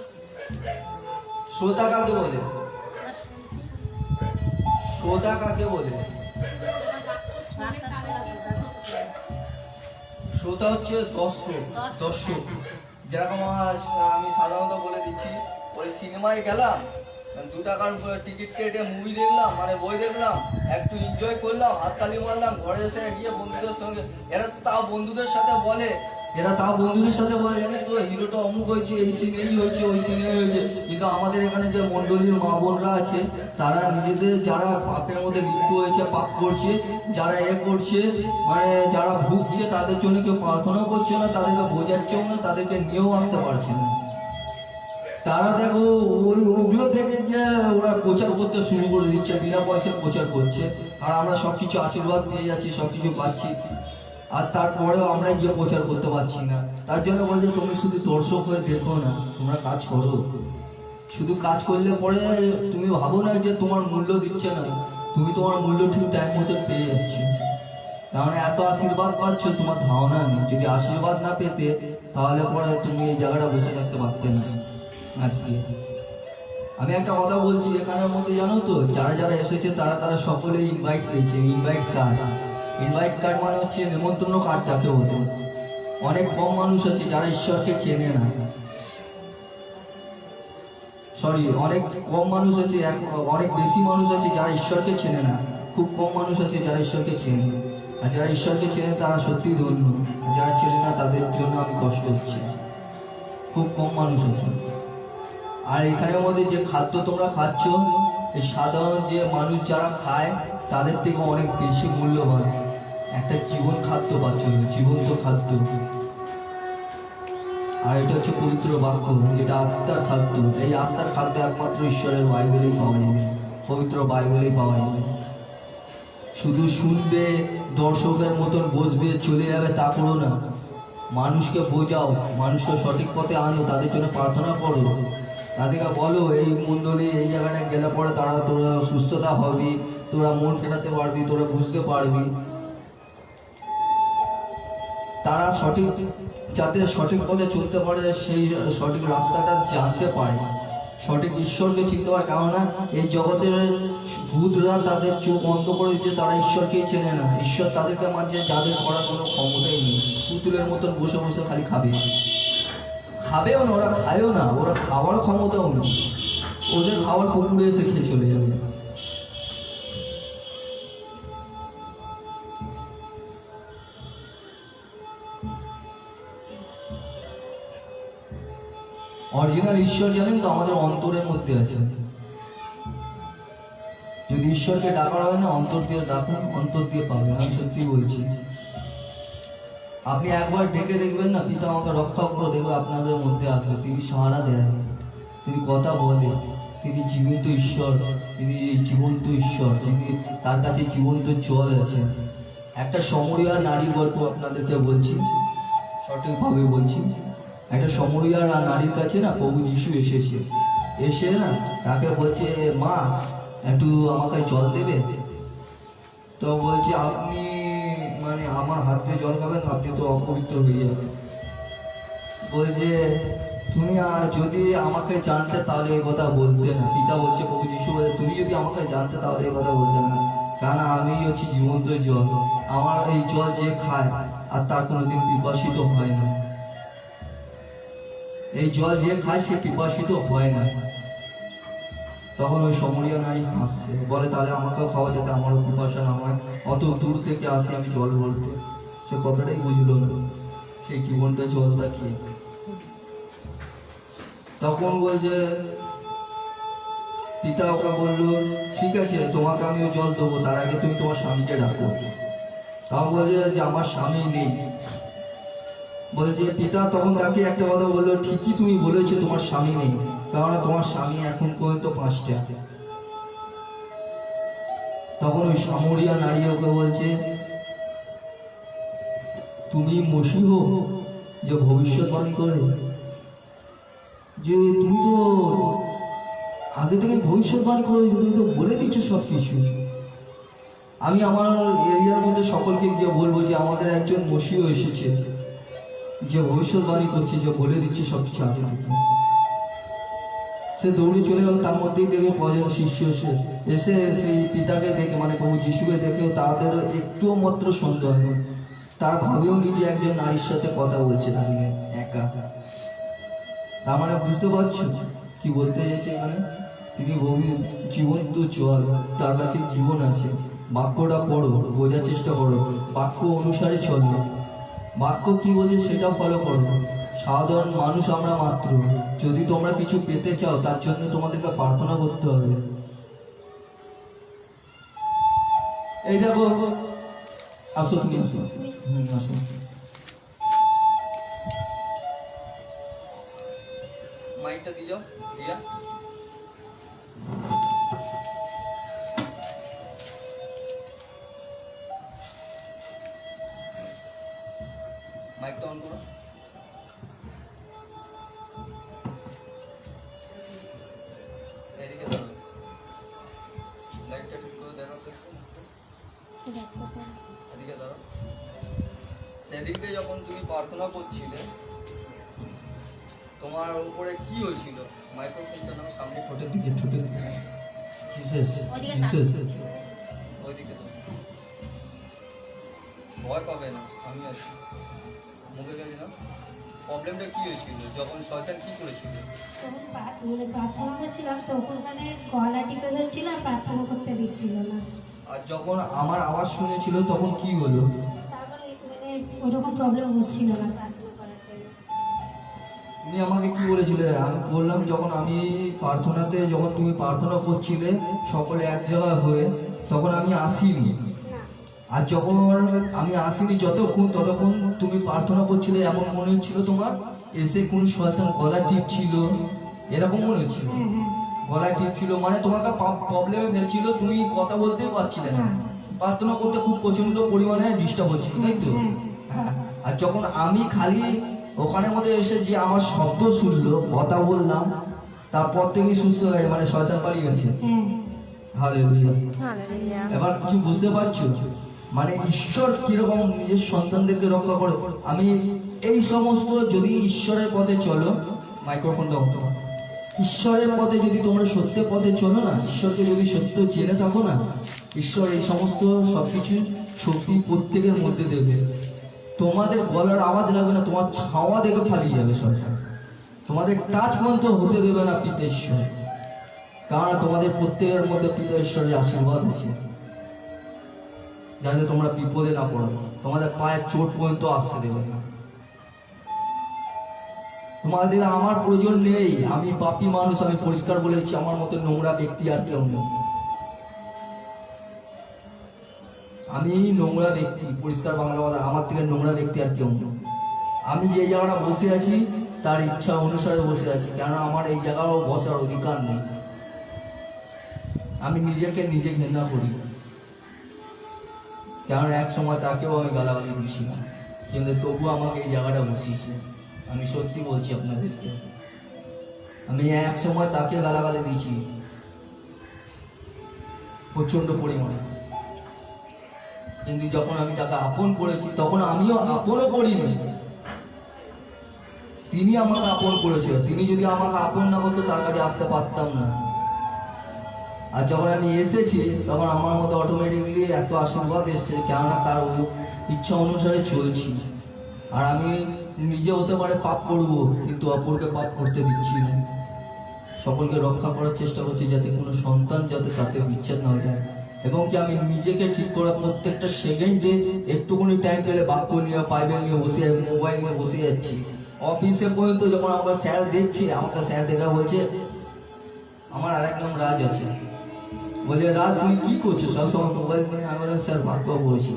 শ্রোতা কাকে বলে? শ্রোতা কাকে বলে? শ্রোতা হচ্ছে দর্শক। যেরকম আমি সাধারণত বলে দিচ্ছি, ওই সিনেমায় গেলাম, 2 টাকার টিকিট কেটে মুভি দেখলাম, মানে বই দেখলাম, একটু এনজয় করলাম, হাততালি মারলাম, ঘরে এসে গিয়ে বন্ধুদের সঙ্গে, এরা তাও বন্ধুদের সাথে বলে জানিস তো হিরোটা অমুক হয়েছে, এই সিনেই হয়েছে, ওই সিনে হয়েছে। কিন্তু আমাদের এখানে যে মণ্ডলীর মা বোনরা আছে, তারা নিজেদের যারা পাপের মধ্যে লিপ্ত হয়েছে, পাপ করছে, যারা করছে, মানে যারা ভুগছে, তাদের জন্য কেউ প্রার্থনাও করছে না, তাদেরকে বোঝাচ্ছেও না, তাদেরকে নিয়েও আসতে পারছে না। তারা দেখো ওগুলো থেকে যে ওরা প্রচার করতে শুরু করে দিচ্ছে, বিনা পয়সায় প্রচার করছে, আর আমরা সবকিছু আশীর্বাদ পেয়ে যাচ্ছি, সবকিছু পাচ্ছি, আর তারপরেও আমরা গিয়ে প্রচার করতে পারছি না। তার জন্য বলছে তুমি শুধু দর্শক হয়ে দেখো না, তোমরা কাজ করো। শুধু কাজ করলে পরে তুমি ভাবো না যে তোমার মূল্য দিচ্ছে না, তুমি তোমার মূল্য ঠিক টাইম মতো পেয়ে যাচ্ছ। কারণ এত আশীর্বাদ পাচ্ছ, তোমার ধারণা নেই। যদি আশীর্বাদ না পেতে তাহলে পরে তুমি এই জায়গাটা বসে থাকতে পারতে না। আজকে আমি একটা কথা বলছি এখানের মধ্যে, জানো তো, যারা এসেছে তারা সকলে ইনভাইট পেয়েছে। ইনভাইট কার্ড মানে হচ্ছে নিমন্ত্রণ কার্ড যাকে বলে। অনেক কম মানুষ আছে যারা ঈশ্বরকে চেনে না, অনেক কম মানুষ আছে, অনেক বেশি মানুষ আছে যারা ঈশ্বরকে চেনে না, খুব কম মানুষ আছে যারা ঈশ্বরকে চেনে। আর যারা ঈশ্বরকে চেনে তারা সত্যি ধন্য, যারা চেনে না তাদের জন্য আমি কষ্ট হচ্ছে। খুব কম মানুষ আছে। আর এখানের মধ্যে যে খাদ্য তোমরা খাচ্ছ, এই সাধারণ যে মানুষ যারা খায় তাদের থেকে অনেক বেশি মূল্যবান একটা জীবন খাদ্য পাচ্ছ, জীবন্ত খাদ্য। আর এটা হচ্ছে পবিত্র বাক্য, যেটা আত্মার খাদ্য। এই আত্মার খাদ্য একমাত্র ঈশ্বরের বাইবেলেই পাওয়া যাবে, পবিত্র বাইবেলেই পাওয়া যাবে। শুধু শুনবে, দর্শকের মতন বসবে, চলে যাবে তা করো না। মানুষকে বোঝাও, মানুষকে সঠিক পথে আনো, তাদের জন্য প্রার্থনা করো, তাদেরকে বলো এই মণ্ডলী এই জায়গাটায় গেলে পরে তোরা সুস্থতা হবি, তোরা মন ফেরাতে পারবি, তোরা বুঝতে পারবি। তারা যাতে সঠিক পথে চলতে পারে, সেই সঠিক রাস্তাটা জানতে পারে, সঠিক ঈশ্বরকে চিনতে পারে। কেননা এই জগতের ভূতরা তাদের চোখ বন্ধ করে দিচ্ছে, তারা ঈশ্বরকে চেনে না। ঈশ্বর তাদেরকে মানছে যাদের করার কোনো ক্ষমতাই নেই। পুতুলের মতন বসে বসে খালি খাবেও না, ওরা খায়ও না, ওরা খাওয়ার ক্ষমতাও নেই। ওদের খাওয়ার পুকুরে এসে খেয়ে চলে যাবে। অরিজিনাল ঈশ্বর জানেন তো আমাদের অন্তরের মধ্যে আছে। যদি ঈশ্বরকে ডাকা হয় না, অন্তর দিয়ে ডাকুন, অন্তর দিয়ে পাবেন। আমি সত্যি বলছি, আপনি একবার ডেকে দেখবেন না, পিতা আমাকে রক্ষা করো, দেখবে আপনাদের মধ্যে আসবে। তিনি সাহারা দেন, তিনি কথা বলে, তিনি জীবন্ত ঈশ্বর, তিনি জীবন্ত ঈশ্বর, যিনি তার কাছে জীবন্ত জল আছে। একটা সমরিয়া নারীর গল্প আপনাদেরকে বলছি, সঠিকভাবে বলছি। একটা সমরিয়া নারীর কাছে না প্রভু যিশু এসেছে, এসে না তাকে বলছে, মা একটু আমাকে জল দেবে? তো বলছে, আপনি মানে আমার হাত দিয়ে জল খাবেন, আপনি তো অপবিত্র হয়ে যাবেন। বলছে, তুমি যদি আমাকে জানতে তাহলে এই কথা বলতে না। পিতা বলছে, প্রভু যিশু বলছে, তুমি যদি আমাকে জানতে তাহলে এই কথা বলতে না, কারণ আমি হচ্ছি জীবন্ত জল। আমার এই জল যে খায় আর তার কোনোদিন পিপাসিত হয় না। এই জল যে খায় সে পিপাসিত হয় না। তখন ওই সমরিয়া নারী হাসছে, বলে, তাহলে আমাকেও খাওয়া যেতে, আমারও পিপাসা না হয়, অত দূর থেকে আসি আমি জল ভরতে। সে কথাটাই বুঝলো না, সেই জীবনটা জলটা খেয়ে। তখন বলছে, পিতা ওকে বললো, ঠিক আছে তোমাকে আমিও জল দেবো, তার আগে তুমি তোমার স্বামীকে ডাকো। তাও বলছে যে আমার স্বামী নেই। বলছে পিতা তখন তাকে একটা কথা বললো, ঠিকই তুমি বলেছো তোমার স্বামী নেই, কারণ তোমার স্বামী এখন পর্যন্ত 5টা। তখন ওই সামরিয়া নারী ওকে বলছে, তুমি মসীহ যে ভবিষ্যৎবাণী করে, যে তুমি তো আগে থেকে ভবিষ্যৎবাণী করে, তুমি তো বলে দিচ্ছ সব কিছু। আমি আমার এরিয়ার মধ্যে সকলকে গিয়ে বলবো যে আমাদের একজন মসীহ এসেছে, যে ভবিষ্যৎবাণী করছে, যে বলে দিচ্ছে সব কিছু আগে থেকে। সে দৌড়ে চলে গেল, তার মধ্যেই দেখে কজন শিষ্য এসে সেই পিতাকে দেখে, মানে প্রভু যিশুকে দেখেও তাদের একটুও মাত্র সন্দেহ নেই। তার ভাবেও নিজে একজন নারীর সাথে কথা বলছে দাঁড়িয়ে একা। তার মানে বুঝতে পারছো কি বলতে চাইছে এখানে? তিনি জীবন্ত জল, তার কাছে জীবন আছে। বাক্যটা পড়ো, বোঝার চেষ্টা করো, বাক্য অনুসারে চলো, বাক্য কি বলছে সেটা ফলো করো। সাধারণ মানুষ আমরা মাত্র, যদি তোমরা কিছু পেতে চাও তার জন্য তোমাদেরকে প্রার্থনা করতে হবে। এই দেখো, আসো তুমি, আসো, আসো। মাইকটা দিয়ে যাও, দিয়া। মাইকটা অন করো। এদিকে দাও, লাইটটা ঠিক করে দেখো তো। এদিকে দাও। সেদিনকে যখন তুমি প্রার্থনা করছিলে, তোমার উপরে কি হয়েছিল? মাইক্রোফোনটা নাও সামনে, ঠোঁটের দিকে, ঠোঁটের দিকে। Jesus, Jesus. ওইদিকে দাও। ভয় পাবে না, আমি আছি। মুখে গেছে না? প্রবলেমটা কি হয়েছিল? যখন শয়তান কি করেছিল? প্রার্থনা করছিলাম তখন মানে গলা টিপে ধরছিল আর প্রার্থনা করতে দিচ্ছিল না। আর যখন আমার আওয়াজ শুনেছিল তখন কি হলো? তারপরে মানে ওরকম প্রবলেম হচ্ছিল না প্রার্থনা করার জন্য। তুমি আমাকে কি বলেছিলে? আমি বললাম যখন আমি প্রার্থনাতে, যখন তুমি প্রার্থনা করছিলে সকলে এক জায়গায় হয়ে, তখন আমি আসিনি। আর যখন আমি আসিনি ততক্ষণ তুমি প্রার্থনা করছিলে, এমন মনে হচ্ছিল তোমার এসে কোন শয়তান গলা টিপছিল, এরকম মনে হচ্ছিল। গলা টিপছিল মানে তোমাকে প্রবলেমে ফেলছিল, তুমি কথা বলতেই পারছিলে না, প্রার্থনা করতে খুব প্রচন্ড পরিমাণে ডিস্টার্ব হচ্ছিল, তাই তো? হ্যাঁ। আর যখন আমি খালি ওখানের মধ্যে এসে যে আমার শব্দ শুনলো, কথা বললাম, তারপর থেকে সুস্থ হয়ে গেছে, মানে শয়তান পালিয়ে গেছে। হালেলুয়া। এবার কিছু বুঝতে পারছো? মানে ঈশ্বর কিরকম নিজের সন্তানদেরকে রক্ষা করে। আমি এই সমস্ত, যদি ঈশ্বরের পথে চলো, মাইক্রোফোনটা অন করো। ঈশ্বরের পথে যদি তোমরা সত্যের পথে চলো না, ঈশ্বরকে যদি সত্য জেনে থাকো না, ঈশ্বর এই সমস্ত সবকিছু শক্তি প্রত্যেকের মধ্যে দেবে। তোমাদের গলার আওয়াজ লাগবে না, তোমার ছাওয়া দেখে পালিয়ে যাবে শয়তান। তোমাদের টাচ পর্যন্ত হতে দেবে না পিতা ঈশ্বর, কারণ তোমাদের প্রত্যেকের মধ্যে পিতা ঈশ্বরের আশীর্বাদ আছে, যাতে তোমরা বিপদে না পড়ো, তোমাদের পায়ের চোট পর্যন্ত আসতে দেবে না। তোমাদের আমার প্রয়োজন নেই, আমি পাপী মানুষ, আমি পরিষ্কার বলেছি, আমার মতো নোংরা ব্যক্তি আর কেউ নেই। আমি নোংরা ব্যক্তি, পরিষ্কার বাংলা কথা, আমার থেকে নোংরা ব্যক্তি আর কেউ নেই। আমি যে জায়গাটা বসে আছি তার ইচ্ছা অনুসারে বসে আছি, কেন আমার এই জায়গাও বসার অধিকার নেই। আমি নিজেকে নিজে ঘৃণা করি। কারণ এক সময় তাকেও আমি গালাগালি দিয়েছিলাম, কিন্তু তবু আমাকে এই জায়গাটা বসিয়েছে। আমি সত্যি বলছি আপনাদেরকে, আমি এক সময় তাকে গালাগালি দিয়েছি প্রচন্ড পরিমাণে, কিন্তু যখন আমি তাকে আপন করেছি তখন আমিও আপনও করিনি, তিনি আমাকে আপন করেছে। তিনি যদি আমাকে আপন না করতো তার কাছে আসতে পারতাম না। আর যখন আমি এসেছি তখন আমার মতো অটোমেটিকলি এত আশীর্বাদ এসছে, কেননা তার ইচ্ছা অনুসারে চলছি। আর আমি নিজে হতে পারে পাপ করব, কিন্তু অপরকে পাপ করতে দিচ্ছি না। সকলকে রক্ষা করার চেষ্টা করছি যাতে কোনো সন্তান যাতে তাতে বিচ্ছেদ না হয়ে যায়, এবং কি আমি নিজেকে ঠিক করা প্রত্যেকটা সেকেন্ডে একটুখানি টাইম পেলে বাক্য নিয়ে পাইবেল নিয়ে বসে মোবাইল নিয়ে বসে যাচ্ছি। অফিসে পর্যন্ত যখন আমার স্যার দেখছি, আমাকে স্যার দেখা বলছে, আমার আরেক নাম রাজ আছে, বলে রাজ তুমি কি করছো সবসময় মোবাইল নিয়ে? আমি বললাম স্যার বাক্য বলছি।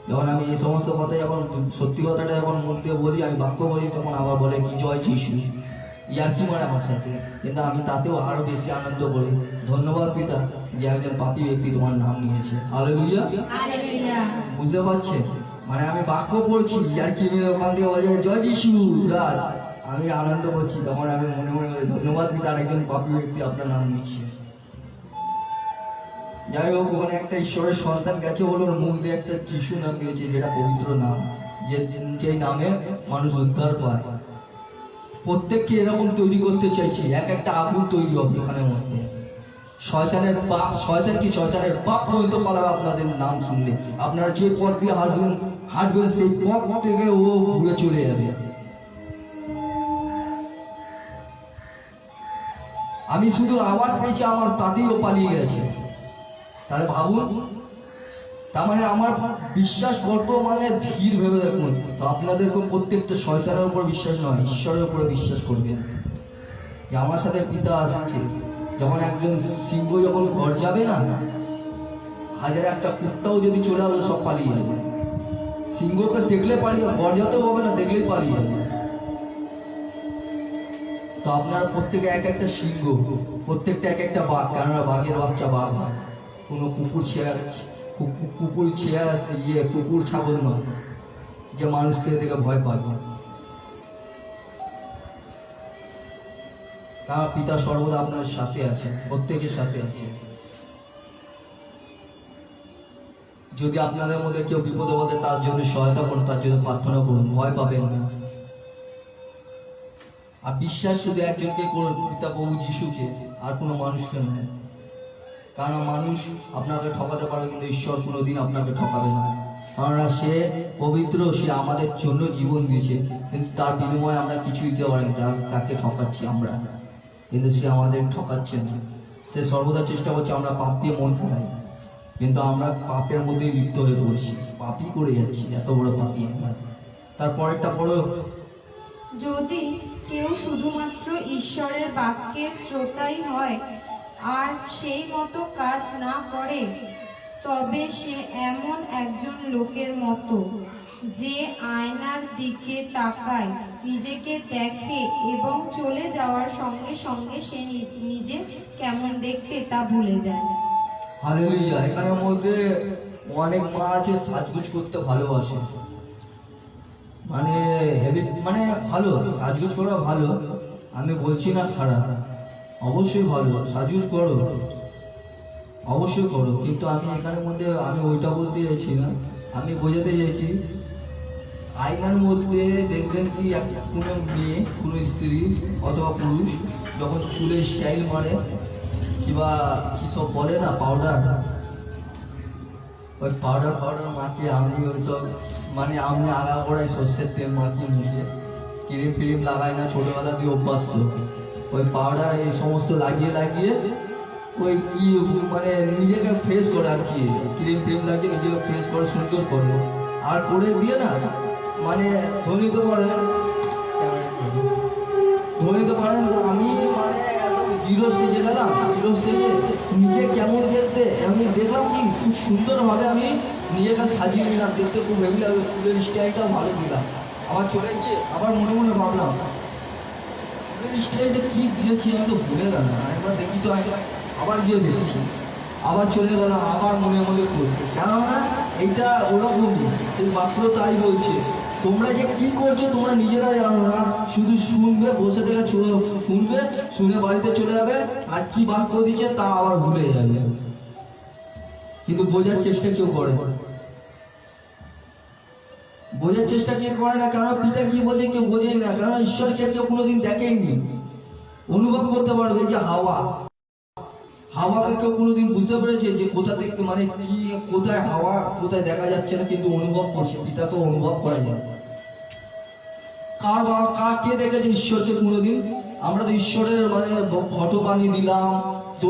যখন আমি এই সমস্ত কথা যখন সত্যি কথাটা যখন মুখ দিয়ে বলি, আমি বাক্য বলি, তখন আবার বলে কি জয় যিশু, ইয়ার কি মারে আমার সাথে। কিন্তু আমি তাতেও আরো বেশি আনন্দ করি। ধন্যবাদ পিতা যে একজন পাপী ব্যক্তি তোমার নাম নিয়েছে। Hallelujah, hallelujah. বুঝতে পারছে? মানে আমি বাক্য পড়ছি, ইয়ার কি মেরে ওখান থেকে বলে জয় যিশু রাজ, আমি আনন্দ করছি। তখন আমি মনে মনে বলি ধন্যবাদ পিতা, আরেকজন পাপী ব্যক্তি আপনার নাম নিচ্ছে। যাই হোক, ওখানে একটা ঈশ্বরের সন্তান গেছে বলে ওর মুখ দিয়ে একটা যিশু নাম দিয়েছে, যেটা পবিত্র নাম, যেই নামে মানুষ উদ্ধার পায়। প্রত্যেককে এরকম তৈরি করতে চাইছি, এক একটা আগুন তৈরি হবে এখানের মধ্যে। শয়তানের পাপ, শয়তানের পাপ পর্যন্ত পালাবে আপনাদের নাম শুনলে। আপনারা যে পথ দিয়ে হাঁটবেন সেই পথ থেকে ও ঘুরে চলে যাবে। আমি শুধু আওয়াজ পেয়েছি আমার, তাতেই ও পালিয়ে গেছে। তাহলে ভাবুন, তার মানে আমার বিশ্বাস বর্তমানে ধীর ভেবে দেখুন। তো আপনাদেরকে প্রত্যেকটা শয়তানের উপর বিশ্বাস নয়, ঈশ্বরের উপরে বিশ্বাস করবেন যে আমার সাথে পিতা আসছে। যখন একজন সিংহ যখন ঘর যাবে না, হাজার একটা কুত্তাও যদি চলে আসে সব পালিয়ে যাবে। সিংহকে দেখলে পালিয়ে, ঘর যেতেও হবে না, দেখলেই পালিয়ে যাবে। তো আপনারা প্রত্যেকে এক একটা সিংহ, প্রত্যেকটা এক একটা বাঘ, কেননা বাঘের বাচ্চা বাঘ হয়। কোনো কুকুর ছাগল নয় যে মানুষকে দেখে ভয় পাবে। কারণ পিতা সর্বদা আপনার সাথে আছে, প্রত্যেকের সাথে আছে। যদি আপনাদের মধ্যে কেউ বিপদে পড়ে তার জন্য সহায়তা করুন, তার জন্য প্রার্থনা করুন, ভয় পাবেন না। আর বিশ্বাস শুধু একজনকে করুন, পিতা প্রভু যিশুকে, আর কোনো মানুষকে নয়। কারণ মানুষ আপনাকে ঠকাতে পারে, কিন্তু ঈশ্বর কোনোদিন আপনাকে ঠকাবে না। কারণ সে পবিত্র, সে আমাদের জন্য জীবন দিয়েছে, কিন্তু তার বিনিময়ে আমরা কিছু দিতে পারি না। তাকে ঠকাচ্ছি আমরা, কিন্তু সে আমাদের ঠকাচ্ছে না। সে সর্বদা চেষ্টা করছে আমরা পাপ দিয়ে মন ফেলাই, কিন্তু আমরা পাপের মধ্যেই লিপ্ত হয়ে পড়ছি, পাপই করে যাচ্ছি, এত বড় পাপি আমরা। তারপরেরটা পড়ো। যদি কেউ শুধুমাত্র ঈশ্বরের বাক্যের শ্রোতাই হয় আর সেই মতো কাজ না করে, তবে সে এমন একজন লোকের মতো যে আয়নার দিকে তাকায়, নিজেকে দেখে এবং চলে যাওয়ার সঙ্গে সঙ্গে সে নিজে কেমন দেখতে তা ভুলে যায়। হালেলুয়া। এখানের মধ্যে অনেক মা আছে সাজগুজ করতে ভালোবাসে, মানে হ্যাবিট, মানে ভালো সাজগুজ করা ভালো, আমি বলছি না খারাপ, অবশ্যই ভালো, সাজগুজ করো, অবশ্যই করো। কিন্তু আমি এখানের মধ্যে আমি ওইটা বলতে চাইছি না, আমি বোঝাতে চাইছি আয়নার মধ্যে দেখবেন কি কোনো মেয়ে, কোনো স্ত্রী অথবা পুরুষ যখন চুলে স্টাইল মারে কিংবা কী সব বলে না পাউডার, ওই পাউডার মাখিয়ে আমি ওইসব, মানে আমি আগাগোড়ায় সর্ষের তেল মাখিয়ে মুখে, ক্রিম ফ্রিম লাগাই না, ছোটোবেলা দিয়ে অভ্যস্ত। ওই পাউডার এই সমস্ত লাগিয়ে ওই কি মানে নিজেকে ফ্রেশ করে, আর কি ক্রিম ফ্রিম লাগিয়ে নিজেকে ফ্রেশ করে সুন্দর করে, আর করে দিয়ে না মানে ধরিতে পারেন আমি মানে একদম হিরো সেজে গেলাম, হিরো সেজে নিজে কেমন দেখতে আমি দেখলাম কি খুব সুন্দরভাবে আমি নিজেকে সাজিয়ে নিলাম, দেখতে খুব হেভি লাগবে, চুলের স্টাইলটাও ভালো দিলাম। আবার চলে গিয়ে আবার মনে মনে ভাবলাম চুলের স্টাইলটা কী দিয়েছি আমি তো ভুলে গেলাম, একবার দেখি তো, আবার গিয়ে দেখছি, আবার চলে গেলাম, আবার মনে মনে করছি, কেননা এইটা ওরকমই, এই বাক্য তাই বলছে। তোমরা যে কি করছো তোমরা নিজেরা জানো না, শুধু শুনবে, বসে থেকে শুনবে, শুনে বাড়িতে চলে যাবে, আর কি বাক্য দিচ্ছে তা আবার ভুলে যাবে, কিন্তু বোঝার চেষ্টা কেউ করে না। বোঝার চেষ্টা কেউ করে না, কারণ পিতা কি বলছে কেউ বোঝেই না, কারণ ঈশ্বরকে কেউ কোনোদিন দেখেইনি। অনুভব করতে পারবে যে হাওয়াকে কেউ কোনোদিন বুঝতে পেরেছে যে কোথা থেকে, মানে কি, কোথায় হাওয়া, কোথায় দেখা যাচ্ছে না, কিন্তু অনুভব করছে, পিতাকে অনুভব করা যায়। কে দেখেছে ঈশ্বরকে কোনোদিন? আমরা তো ঈশ্বরের মানে ফটো বানিয়ে দিলাম, তো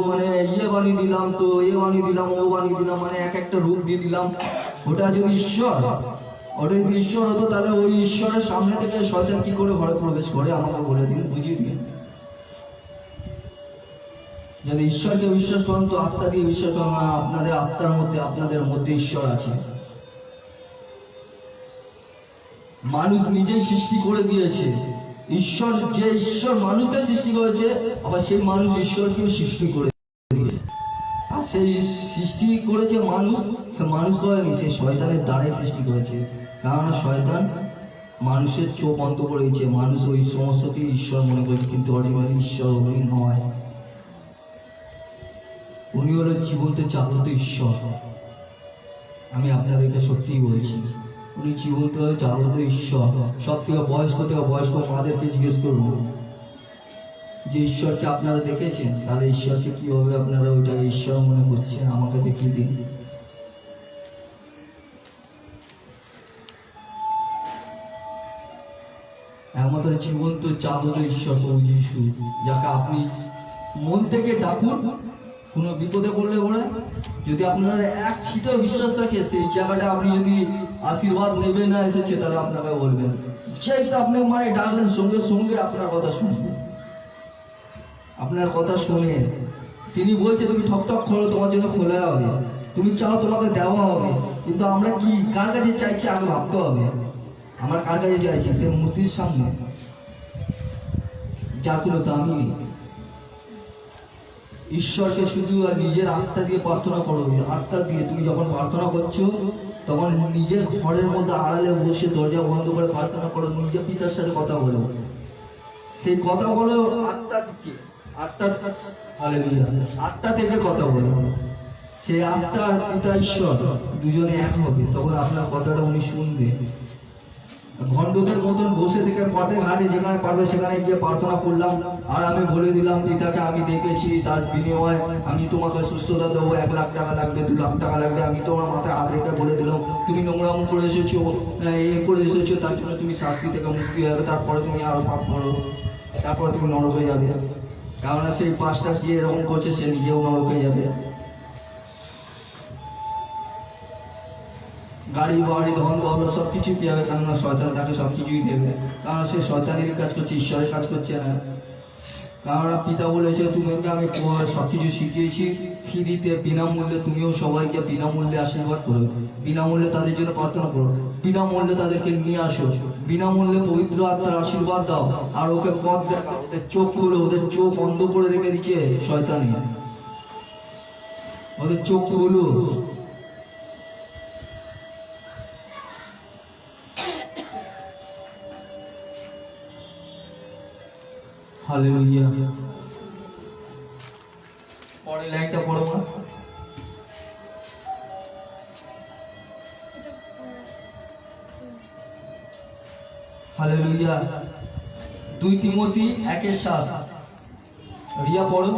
মানে ইয়ে বানিয়ে দিলাম, তো এ বানিয়ে দিলাম, ও বানিয়ে দিলাম, মানে এক একটা রূপ দিয়ে দিলাম। ওটা যদি ঈশ্বর, ওটা যদি ঈশ্বর হতো তাহলে ওই ঈশ্বরের সামনে থেকে শয়তান কি করে ঘরে প্রবেশ করে আমাকে বলে দিন, বুঝিয়ে দিন। যদি ঈশ্বরকে বিশ্বাস করেন তো আত্মা দিয়ে বিশ্বাস করেন, আপনাদের আত্মার মধ্যে, আপনাদের মধ্যে ঈশ্বর আছে। মানুষ নিজেই সৃষ্টি করে দিয়েছে ঈশ্বর, যে ঈশ্বর মানুষকে সৃষ্টি করেছে, আবার সেই মানুষ ঈশ্বরকেও সৃষ্টি করে দিয়েছে। আর সেই সৃষ্টি করেছে মানুষ, সে মানুষ করেনি, সে শয়তানের দ্বারে সৃষ্টি করেছে। কারণ শয়তান মানুষের চোখ বন্ধ করেছে, মানুষ ওই সমস্তকে ঈশ্বর মনে করেছে, কিন্তু অরিজিনালি ঈশ্বর উনি নয়। উনি হলো জীবন্ত জাগ্রত ঈশ্বর। আমি আপনাদেরকে সত্যিই বলছি, উনি জীবন্ত জাগ্রত ঈশ্বর। সব থেকে বয়স্ক মাদেরকে জিজ্ঞেস করবো যে ঈশ্বরকে আপনারা দেখেছেন, তাহলে ঈশ্বরকে কিভাবে আপনারা ওইটাকে ঈশ্বর মনে করছেন, আমাকে দেখিয়ে দিন। একমাত্র জীবন্ত জাগ্রত ঈশ্বর প্রভু যিশু, যাকে আপনি মন থেকে ডাকুন, কোনো বিপদে পড়লে পড়ে যদি আপনার এক ছিটেও বিশ্বাস থাকে, সেই জায়গাটা আপনি যদি আশীর্বাদ নেবে না এসেছে, তাহলে আপনাকে বলবেন, যেটা আপনি মানে ডাকলেন সঙ্গে সঙ্গে আপনার কথা শুনবে, আপনার কথা শুনে তিনি বলছে তুমি ঠকঠক খোলো, তোমার জন্য খোলা হবে, তুমি চাও তোমাকে দেওয়া হবে। কিন্তু আমরা কি কার কাছে চাইছি আগে ভাবতে হবে, আমার কার কাছে চাইছি? সে মূর্তির সামনে, যার কোনো দামি নেই। ঈশ্বরকে শুধু আর নিজের আত্মা দিয়ে প্রার্থনা করো। আত্মা দিয়ে তুমি যখন প্রার্থনা করছো, তখন নিজের ঘরের মধ্যে আড়ালে বসে দরজা বন্ধ করে প্রার্থনা করো, নিজের পিতার সাথে কথা বলো। সেই কথা বলো আত্মা থেকে, আত্মা থেকে কথা বলো। সেই আত্মা আর পিতা ঈশ্বর দুজনে এক হবে, তখন আপনার কথাটা উনি শুনবে। ভণ্ডদের মতন বসে থেকে পটে ঘাটে যেখানে পারবে সেখানে গিয়ে প্রার্থনা করলাম, আর আমি বলে দিলাম পিতাকে আমি দেখেছি, তার বিনিময়ে আমি তোমাকে সুস্থতা দেবো, 1 লাখ টাকা লাগবে, 2 লাখ টাকা লাগবে। আমি তোমার মাথায় হাত রেখে বলে দিলাম তুমি নোংরাম করে এসেছো, করে এসেছো, তার জন্য তুমি শাস্তি থেকে মুক্তি হবে, তারপরে তুমি আরো পাপ করো, তারপরে তুমি নরক হয়ে যাবে। কেননা সেই পাঁচটা যে এরকম করছে সে নিজেও নরক হয়ে যাবে। গাড়ি বাড়ি ধন দৌলত সবকিছু পেয়ে যাবে, কেননা শয়তান তাকে সবকিছুই দেবে, কারণ সে শয়তানের কাজ করছে, ঈশ্বরের কাজ করছে না। কারণ পিতা বলেছে তোমাকে আমি সবকিছু শিখিয়েছি ফ্রিতে, বিনামূল্যে, তুমিও সবাইকে বিনামূল্যে আশীর্বাদ করো, বিনামূল্যে তাদের জন্য প্রার্থনা করো, বিনামূল্যে তাদেরকে নিয়ে আসো, বিনামূল্যে পবিত্র আত্মার আশীর্বাদ দাও, আর ওকে পথ দেখাও। ওদের চোখ খুলো, ওদের চোখ বন্ধ করে রেখে দিচ্ছে শয়তানি, ওদের চোখ খুলো। হালেলুয়া। পরের লাইনটা পড়ো মা। হালেলুয়া। 2 তিমোথী 1:7। রিয়া পড়ো।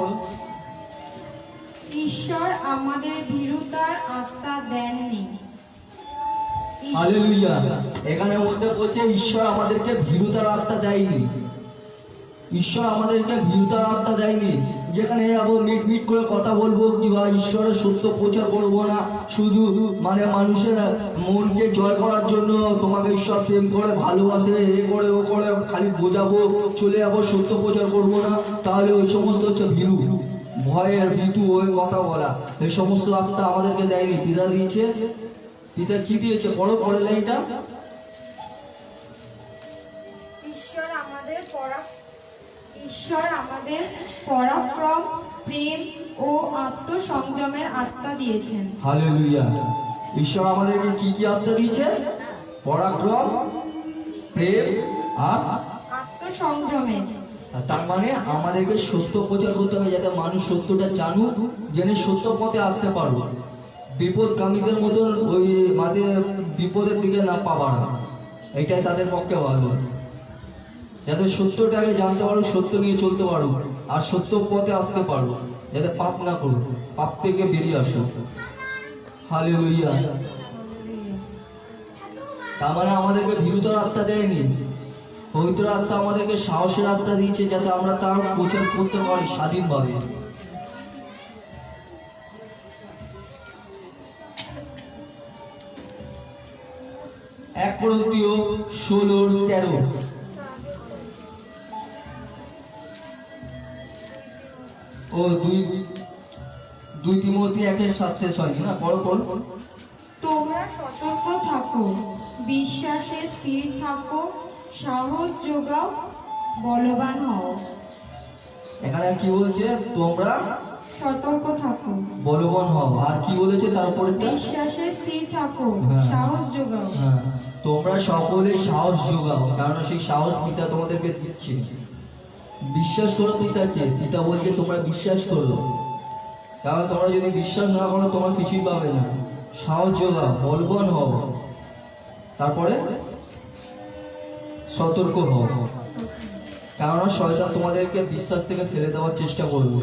ঈশ্বর আমাদের ভীরুতার আত্মা দেননি। হালেলুয়া। এখানে মধ্যে বলছে ঈশ্বর আমাদেরকে ভীরুতার আত্মা দেয়নি, ঈশ্বর আমাদেরকে ভীরুতার আত্মা দেয়নি, যেখানে যাবো মিট করে কথা বলবো কিংবা ঈশ্বরের সত্য প্রচার করবো না, শুধু মানে মানুষের মনকে জয় করার জন্য তোমাকে ঈশ্বর প্রেম করে ভালোবাসে, এ করে ও করে খালি বোঝাবো, চলে যাবো, সত্য প্রচার করবো না, তাহলে ওই সমস্ত হচ্ছে ভীরু, ভয়ের ভীতু ওই কথা বলা। এই সমস্ত আত্মা আমাদেরকে দেয়নি, পিতা দিয়েছে। পিতা কি দিয়েছে? পড়ো পরের লাইনটা। ঈশ্বর আমাদের পরাক্রম, প্রেম ও আত্মসংযমের আত্মা দিয়েছেন। হালেলুয়া। ঈশ্বর আমাদেরকে কি কি আত্মা দিয়েছে? পরাক্রম, প্রেম আর আত্মসংযমে। তার মানে আমাদেরকে সত্য প্রচার করতে হবে, যাতে মানুষ সত্যটা জানুক, জেনে সত্য পথে আসতে পারবো। বিপদগামীদের মতন ওই মাঝে বিপদের দিকে না পাওয়া, এটাই তাদের পক্ষে ভালো। যাতে সত্যটাকে জানতে পারো, সত্য নিয়ে চলতে পারো, আর সত্য পথে আসতে পারো, যাতে পাপ না করো, পাপ থেকে বেরিয়ে আসো। হালেলুয়া। তার মানে আমাদেরকে ভীরুতার আত্মা দেয়নি, পবিত্র আত্মা আমাদেরকে সাহসের আত্মা দিয়েছে, যাতে আমরা তার প্রচার করতে পারি স্বাধীনভাবে। এক করিন্থীয় 16:13। ও দুই তিমোথী 1:7 শেষ হয়নি না? পড়ো। তোমরা সতর্ক থাকো, বিশ্বাসে স্থির থাকো, সাহস যোগাও, বলবান হও। এখানে কি বলছে? তোমরা সতর্ক থাকো, বলবান হও। আর কি বলেছে তারপরে? বিশ্বাসে স্থির থাকো, হ্যাঁ। সাহস যোগাও। হ্যাঁ, তোমরা সকলে সাহস যোগাও, কারণ সেই সাহস পিতা তোমাদেরকে দিচ্ছে। বিশ্বাস করো পিতাকে। পিতা বলছে তোমরা বিশ্বাস করো, কারণ তোমরা যদি বিশ্বাস না করো তোমরা কিছুই পাবে না। সাহস যোগাও, বলবান হও, তারপরে সতর্ক হও, কারণ শয়তান তোমাদেরকে বিশ্বাস থেকে ফেলে দেওয়ার চেষ্টা করবে।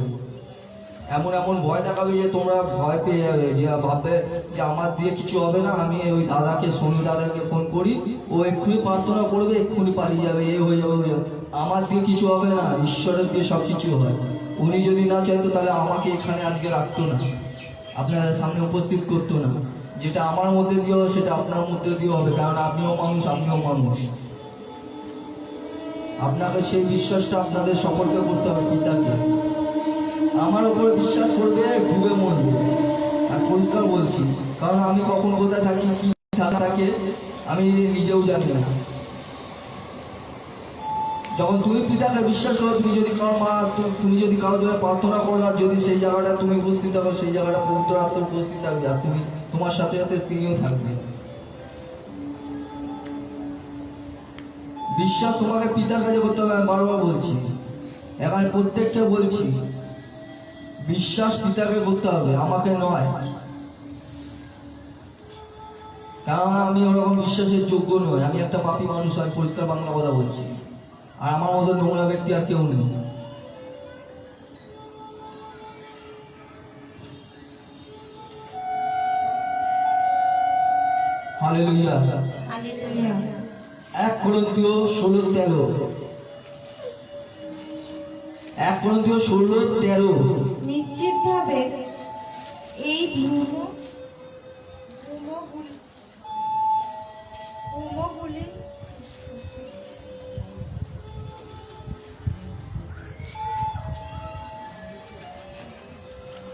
এমন এমন ভয় দেখাবে যে তোমরা ভয় পেয়ে যাবে, যে ভাববে যে আমার দিয়ে কিছু হবে না, আমি ওই দাদাকে সোনু দাদাকে ফোন করি, ও এক্ষুনি প্রার্থনা করবে, এক্ষুনি পালিয়ে যাবে, এ হয়ে যাবে, আমার দিয়ে কিছু হবে না, ঈশ্বরের দিয়ে সব কিছু হয়। উনি যদি না চাইতো তাহলে আমাকে এখানে আজকে রাখতো না, আপনাদের সামনে উপস্থিত করতো না। যেটা আমার মধ্যে দিয়ে হবে সেটা আপনার মধ্যে দিয়ে হবে, কারণ আপনিও মানুষ, আমিও মানুষ। আপনাকে সেই বিশ্বাসটা আপনাদের সকলকে করতে হবে পিতাকে। আমার উপরে বিশ্বাস করবে, ঘুরে মরবে। আর পরিষ্কার বলছি, কারণ আমি কখন কোথায় থাকি, কি থাকে আমি নিজেও জানি না। যখন তুমি পিতাকে বিশ্বাস করো, তুমি যদি কারো মা, তুমি যদি কারো জন্য প্রার্থনা করো, আর যদি সেই জায়গাটা তুমি উপস্থিত থাকো, সেই জায়গাটা পবিত্র আত্মা উপস্থিত থাকবে, আর তুমি তোমার সাথে সাথে তিনিও থাকবে। বিশ্বাস তোমাকে পিতার কাছে করতে হবে। আমি বারবার বলছি, এখানে প্রত্যেককে বলছি, বিশ্বাস পিতাকে করতে হবে, আমাকে নয়। কারণ আমি ওরকম বিশ্বাসের যোগ্য নই, আমি একটা পাপী মানুষ, আমি পরিষ্কার বাংলা কথা বলছি। আর আমার মতো নোংরা ব্যক্তি আর কেউ নেই। হালেলুয়া। হালেলুয়া। 1 করিন্থীয় 16:13। 1 করিন্থীয় 16:13। নিশ্চিতভাবে এই ধূমগুলি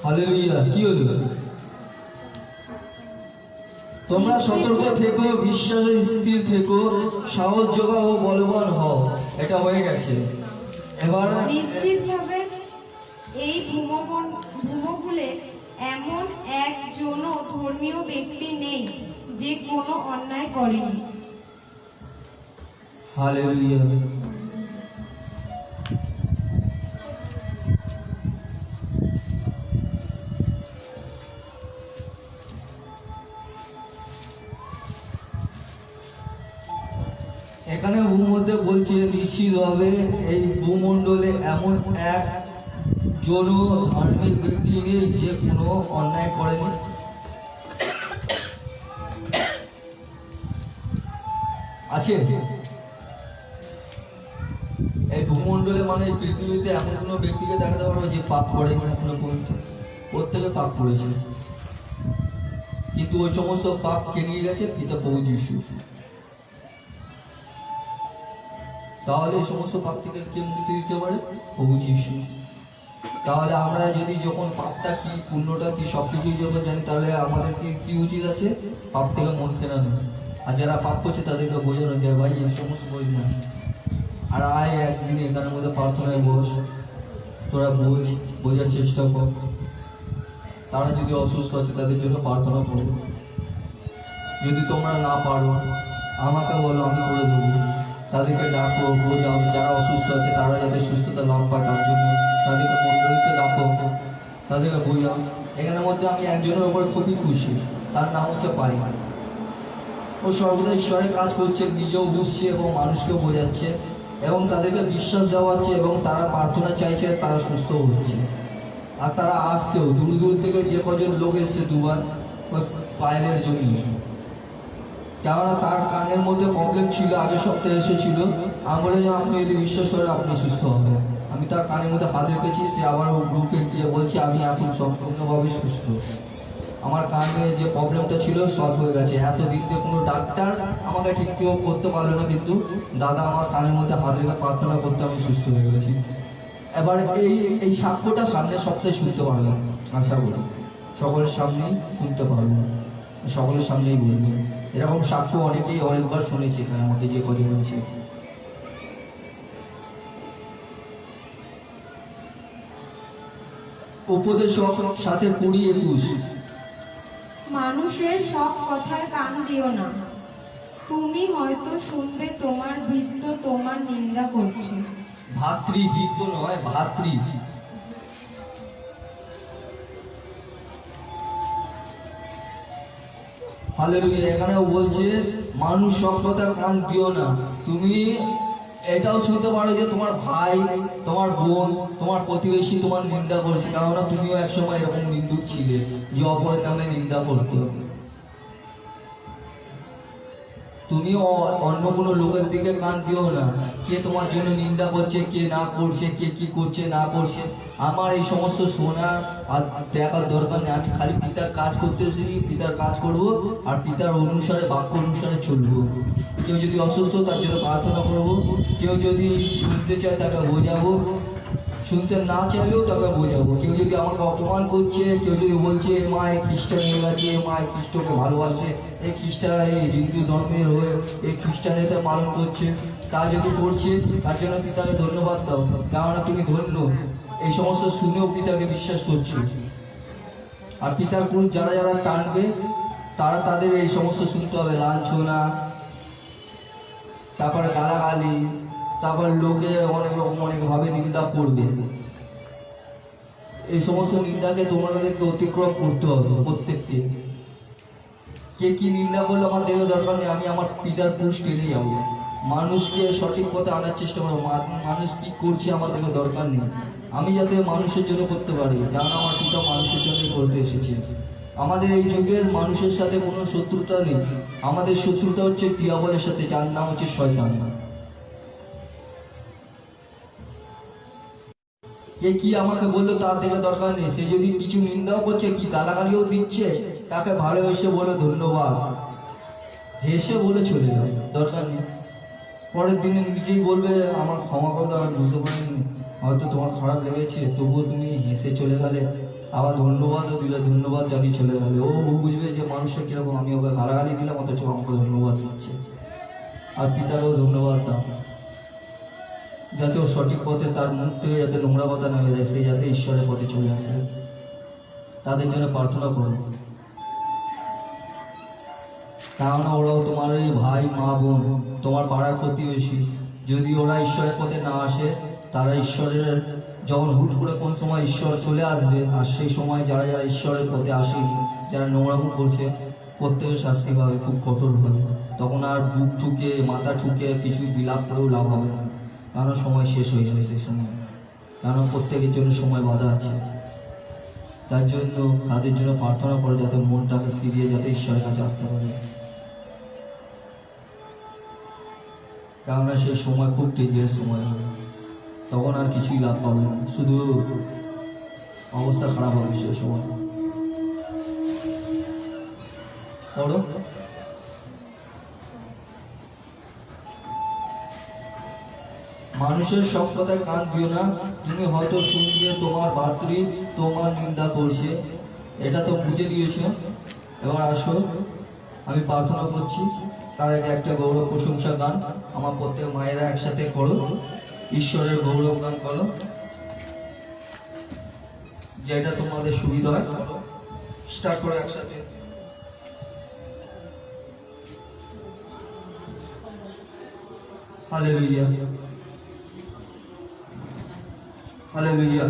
হালেলুয়া। কি হলো? তোমরা সতর্ক থেকো, বিশ্বাসে স্থির থেকো, সাহস যোগাও ও বলবান হও। এটা হয়ে গেছে। এবার নিশ্চিতভাবে এই ধূমগুলে এমন একজনও ধর্মীয় ব্যক্তি নেই যে কোনো অন্যায় করেনি। হালেলুয়া। এখানে মধ্যে বলছে নিশ্চিতভাবে এই ভূমণ্ডলে এমন এক জন ধার্মিক ব্যক্তি নেই যে কোনো অন্যায় করেনি। আছে? এই ভূমণ্ডলে মানে পৃথিবীতে এমন কোনো ব্যক্তিকে দেখাতে পারবে যে পাপ করে মানে কোনো প্রত্যেকে পাপ করেছে, কিন্তু ওই সমস্ত পাপ কে নিয়ে গেছে? পিতা প্রভু যীশু। তাহলে এই সমস্ত পাপ থেকে কে মুক্তি দিতে পারে? প্রভু যীশু। তাহলে আমরা যদি যখন পাপটা কি, পুণ্যটা কি, সবকিছুই যখন জানি, তাহলে আমাদেরকে কি উচিত আছে? পাপ থেকে মন ফেরানো। আর যারা পাপ করছে তাদেরকে বোঝানো যায়, ভাই এই সমস্ত বোঝ না, আর আয় একদিন এখানের মধ্যে প্রার্থনায় বস, তোরা বোঝার চেষ্টা কর। তারা যদি অসুস্থ আছে তাদের জন্য প্রার্থনা করবো, যদি তোমরা না পারো আমাকে বলো, আমি করে দেবো। তাদেরকে ডাকো, বোঝাও, যারা অসুস্থ আছে তারা যাতে সুস্থতা লাভ পায় তার জন্য তাদেরকে মন্ডলীতে ডাকো, তাদেরকে বোঝাও। এখানের মধ্যে আমি একজনের উপর খুবই খুশি, তার নাম হচ্ছে পারি। ও সর্বদা ঈশ্বরের কাজ করছে, নিজেও বুঝছে এবং মানুষকেও বোঝাচ্ছে এবং তাদেরকে বিশ্বাস দেওয়াচ্ছে এবং তারা প্রার্থনা চাইছে, তারা সুস্থ হচ্ছে। আর তারা আসছেও দূর দূর থেকে, যে কজন লোক এসছে দুবার ওই পায়েলের জন্য। কেননা তার কানের মধ্যে প্রবলেম ছিল, আগের সপ্তাহে এসেছিল। আমি বলে যে আপনি যদি বিশ্বাস করেন আপনি সুস্থ হবেন। আমি তার কানের মধ্যে হাত রেখেছি, সে আবার গ্রুপে গিয়ে বলছে আমি এখন সম্পূর্ণভাবে সুস্থ। আমার কানে যে প্রবলেমটা ছিল সলভ হয়ে গেছে। এতদিন দিয়ে কোনো ডাক্তার আমাকে ঠিকঠাক করতে পারলো না, কিন্তু দাদা আমার কানের মধ্যে হাত রেখে প্রার্থনা করতে আমি সুস্থ হয়ে গেছি। এবার এই সাক্ষ্যটা সামনের সপ্তাহে শুনতে পারলাম, আশা করি সকলের সামনেই শুনতে পারবো, সকলের সামনেই বলবো। এরকম সাক্ষ্য অনেকেই অনেকবার শুনেছি এখানে আমাদের যে কজন রয়েছে। উপদেশক 7:20-21। মানুষের সব কথায় কান দিও না। তুমি হয়তো শুনবে তোমার বৃদ্ধ তোমার নিন্দা করছে। ভাতৃ, বৃদ্ধ নয়, ভাতৃ। হালেলুয়া। এখানেও বলছে মানুষ সব কথা কান দিও না। তুমি এটাও শুনতে পারো যে তোমার ভাই, তোমার বোন, তোমার প্রতিবেশী তোমার নিন্দা করেছে, কেননা তুমিও একসময় এরকম নিন্দুক ছিলে যে অপরের নামে নিন্দা করতে। তুমিও অন্য কোনো লোকের দিকে কান দিও না, কে তোমার জন্য নিন্দা করছে, কে না করছে, কে কি করছে না করছে। আমার এই সমস্ত শোনা আর দেখার দরকার নেই। আমি খালি পিতার কাজ করতেছি, পিতার কাজ করব আর পিতার অনুসারে, বাক্য অনুসারে চলবো। কেউ যদি অসুস্থ তার জন্য প্রার্থনা করবো, কেউ যদি শুনতে চায় তাকে বোঝাবো, শুনতে না চাইলেও তাকে বোঝাবো। কেউ যদি আমাকে অপমান করছে, কেউ যদি বলছে এ মা এই খ্রিস্টান হয়ে গেছে, এ মা এই খ্রিস্টকে ভালোবাসে, এই খ্রিস্টান এই হিন্দু ধর্মের হয়ে এই খ্রিস্টানিতে পালন করছে, তা যদি করছে তার জন্য পিতাকে ধন্যবাদ দাও, কেননা তুমি ধন্য। এই সমস্ত শুনেও পিতাকে বিশ্বাস করছো। আর পিতার কোন যারা যারা টানবে তারা তাদের এই সমস্ত শুনতে হবে, লাঞ্ছনা, তারপরে গালাগালি, তারপর লোকে অনেক রকম অনেকভাবে নিন্দা করবে। এই সমস্ত নিন্দাকে তোমাদেরকে অতিক্রম করতে হবে প্রত্যেককে। কে কি নিন্দা করলে আমার দেখে দরকার নেই, আমি আমার পিতার পুরুষ টেনে যাবো। মানুষকে সঠিক পথে আনার চেষ্টা করবো। মানুষ কি করছে আমার দেখে দরকার নেই, আমি যাতে মানুষের জন্য করতে পারি, কারণ আমার পিতা মানুষের জন্যই করতে এসেছে। আমাদের এই যুগের মানুষের সাথে কোনো শত্রুতা নেই, আমাদের শত্রুতা হচ্ছে দিয়াবলের সাথে, যার নাম হচ্ছে শয়তান। কে কি আমাকে বললো তার দেখে দরকার নেই। সে যদি কিছু নিন্দাও করছে, কি গালাগালিও দিচ্ছে, তাকে ভালোবেসে বলে ধন্যবাদ, হেসে বলে চলে যাবে, দরকার নেই। পরের দিনে নিজেই বলবে আমার ক্ষমা করে দাও, আমি বুঝতে পারিনি, হয়তো তোমার খারাপ লেগেছে, তবুও তুমি হেসে চলে গেলে, আবার ধন্যবাদও দিলে, ধন্যবাদ জানিয়ে চলে গেলে। ও বুঝবে যে মানুষটা কিরকম, আমি ওকে গালাগালি দিলাম অথচ আমাকে ধন্যবাদ দিচ্ছে। আর পিতাকেও ধন্যবাদ দাও, যাতে ও সঠিক পথে, তার মুখ থেকে যাতে নোংরা কথা নেমে যায়, সে যাতে ঈশ্বরের পথে চলে আসে। তাদের জন্য প্রার্থনা করো, কেননা ওরাও তোমারই ভাই, মা, বোন, তোমার পাড়ার প্রতিবেশী। যদি ওরা ঈশ্বরের পথে না আসে, তারা ঈশ্বরের যখন হুট করে কোন সময় ঈশ্বর চলে আসবে, আর সেই সময় যারা যারা ঈশ্বরের পথে আসেনি, যারা নোংরামুখ করছে, প্রত্যেকের শাস্তি পাবে খুব কঠোরভাবে। তখন আর বুক ঠুকে, মাথা ঠুকে কিছু বিলাপ করেও লাভ হবে না, কারণ সময় শেষ হয়ে যাবে সেই সময়, কারণ প্রত্যেকের জন্য সময় বাধা আছে। তার জন্য তাদের জন্য প্রার্থনা করে, যাতে মনটাকে ফিরিয়ে যাতে ঈশ্বরের কাছে আসতে পারে, কেননা সেই সময় খুব টেকের সময় হবে, তখন আর কিছুই লাভ পাবে না, শুধু অবস্থা খারাপ হবে সেই সময়। পড়ো। মানুষের সব কথায় কান দিও না। তুমি হয়তো শুনবে তোমার ভাতৃ তোমার নিন্দা করছে, এটা তো বুঝে দিয়েছো। এবার আসো, আমি প্রার্থনা করছি, তার আগে একটা গৌরব প্রশংসা গান আমার প্রত্যেক মায়েরা একসাথে করো, ঈশ্বরের গৌরব গান করো, যেটা তোমাদের সুবিধা হয়। স্টার্ট করো একসাথে। Hallelujah, hallelujah.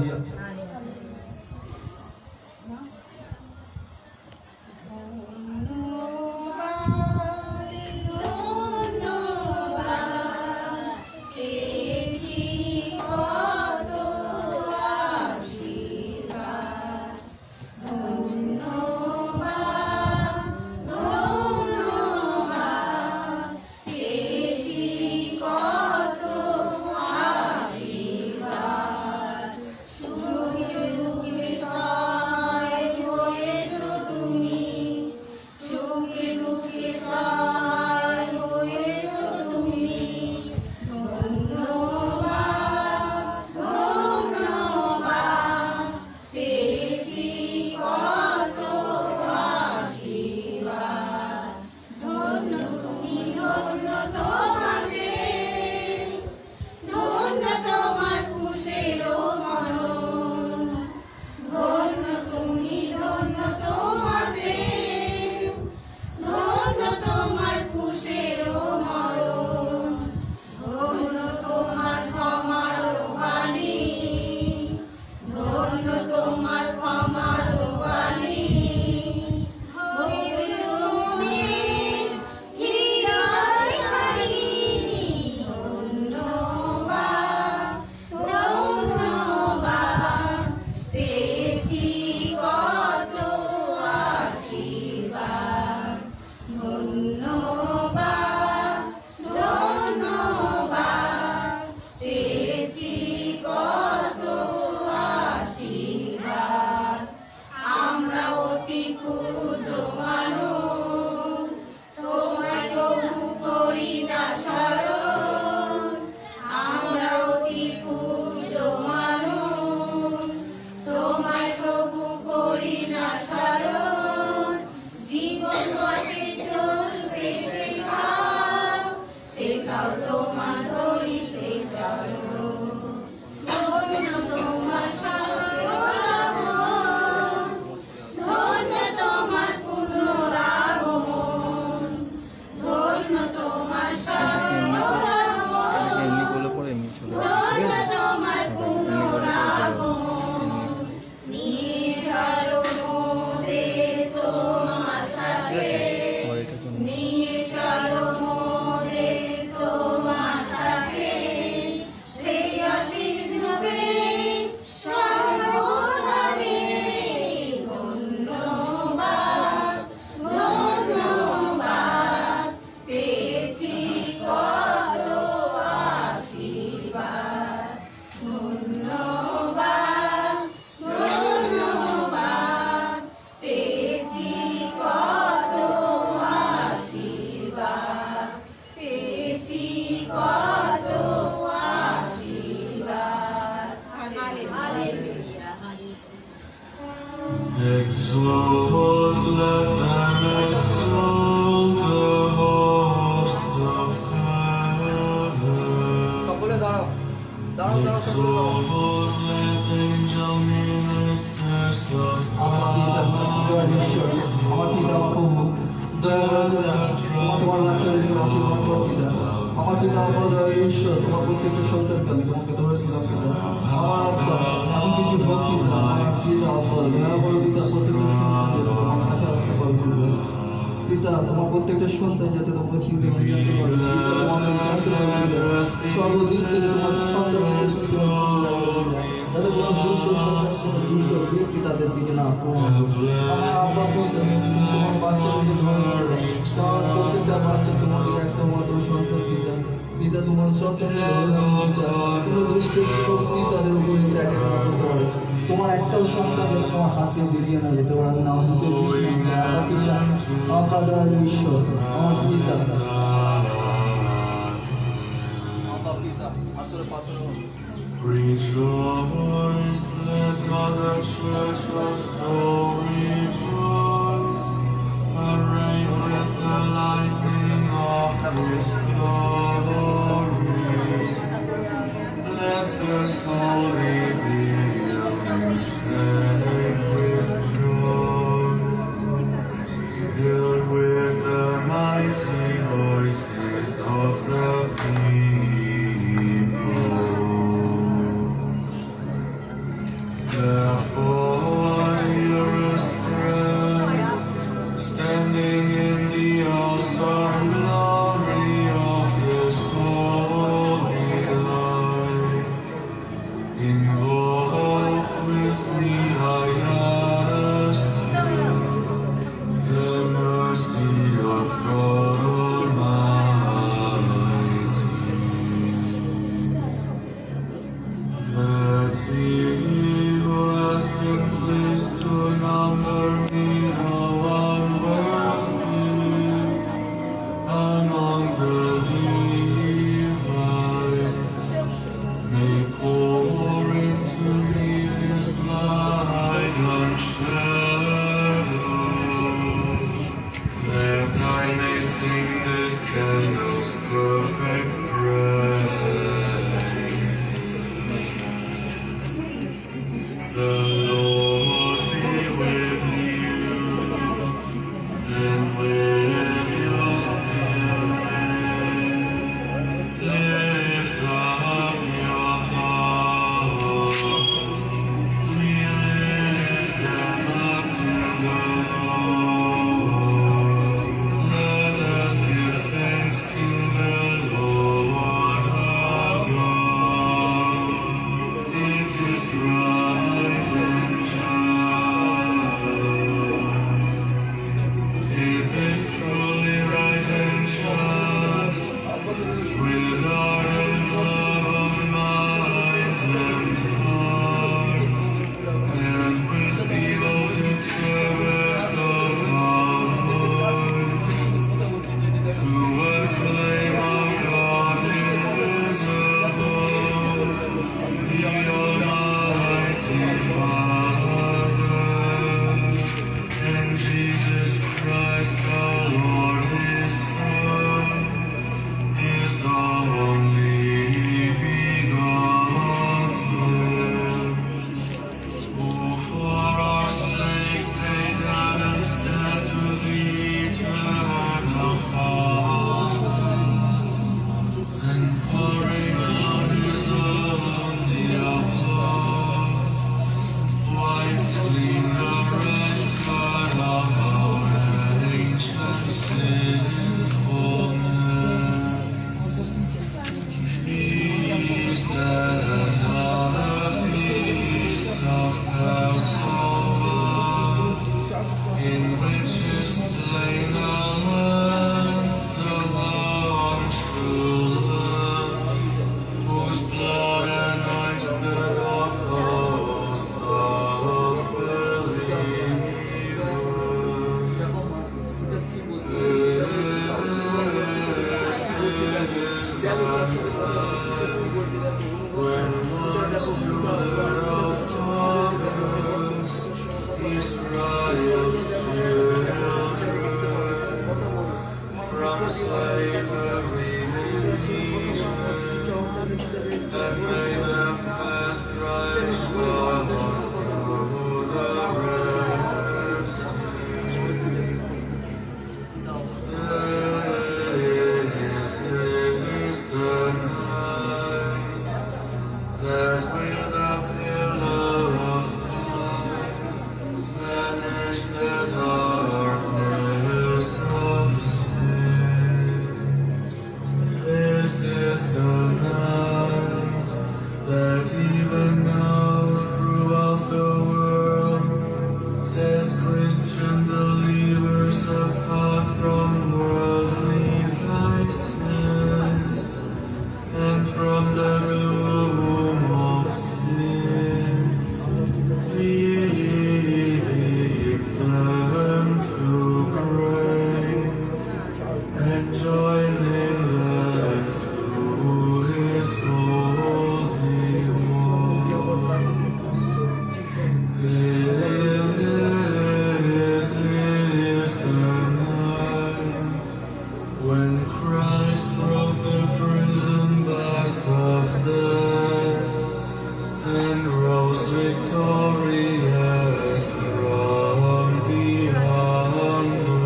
Exalt, let them exalt the hosts of heaven. সকলে দাঁড়াও, দাঁড়াও, দাঁড়াও, সকলে দাঁড়াও। Exalt, let angel ministers of আমার পিতা, দয়ার ঈশ্বর, আমার পিতা, আমার প্রভু, দয়া করে পিতা, তোমার বাচ্চাদের জন্য আশীর্বাদ করো পিতা। আমার পিতা, আমার দয়ার ঈশ্বর, তোমার প্রত্যেকটা সন্তানকে আমি তোমাকে ধরেছিলাম পিতা। আমার আব্বা, এমন কিছু হোক পিতা, আমার পিতা, আব্বা, দয়া করো পিতা, প্রত্যেকটা সন্তানকে তোমার কাছে আসতে পারবে পিতা। তোমার প্রত্যেকটা সন্তান যাতে তোমাকে চিনতে পারে, জানতে পারে পিতা, তোমাকে জানতে পারে পিতা। সর্বদিক থেকে তোমার সন্তানকে চিনতে পারে যাতে কোনো দুষ্ট সন্তান, কোনো দুষ্ট ব্যক্তি তাদের দিকে না আক্রমণ করে। আমার আব্বা বলতেন, তোমার বাচ্চাদেরকে গ্রহণ করো, কারণ প্রত্যেকটা বাচ্চা তোমাকে একটা মাত্র সন্তান পিতা। পিতা, তোমার সন্তানকে গ্রহণ পিতা, কোনো দুষ্ট শক্তি তাদের উপরে ত্যাগ না করতে পারে। তোমার একটাও সন্তান তোমার হাতে বেরিয়ে না যেতে পারে না হতে আমার পিতা, আমার দয়ার ঈশ্বর, আমার পিতা। আমার পিতা, হাতের পাত্র Rejoice, let Mother Church also rejoice, and reign with the lightning of His glory. Let this holy building shake with joy, filled with the mighty voices of the King. The Lord be with you and with your spirit. Lift up your hearts. We lift them up to the Lord. Let us give thanks to the Lord our God. It is right and just. It is truly right and just. With ardent love of mind and heart, and with devoted service of heart, to acclaim our God invisible, the Almighty Father, and Jesus Christ our Lord, His Son, is the only begotten, who for our sake paid Adam's debt to the eternal Father, and pouring out His only blood, wiped clean the red card of our ancient sinfulness. Peace that another feast of Passover, in which is slain the Lamb, the one true Lamb, whose blood anoints the doorposts of believers. This is the night when once ruler of darkness, Israel's children, from slavery in Egypt, and made them pass dry shod through the Red Sea. This is the night that with a pillar of fire banish the darkness of sin. This is the night that even now throughout the world sets Christian believers apart from worldly vices and from the gloom of sin. Leading them to grace and joining them to His holy one. This is the night when Christ broke the prison bars of death and rose victorious from the underworld.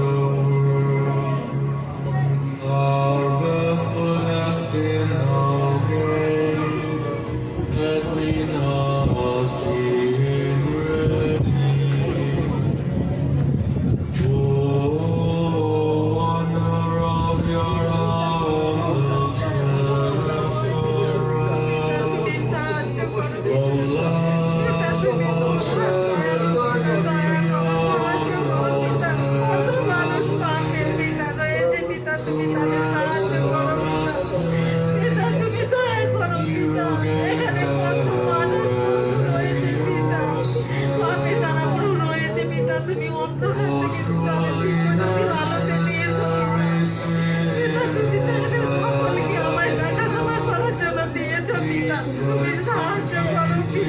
Our birth would have been no gain had we not been ready. Oh, wonder of your humble care for us. Oh, love, oh, charity,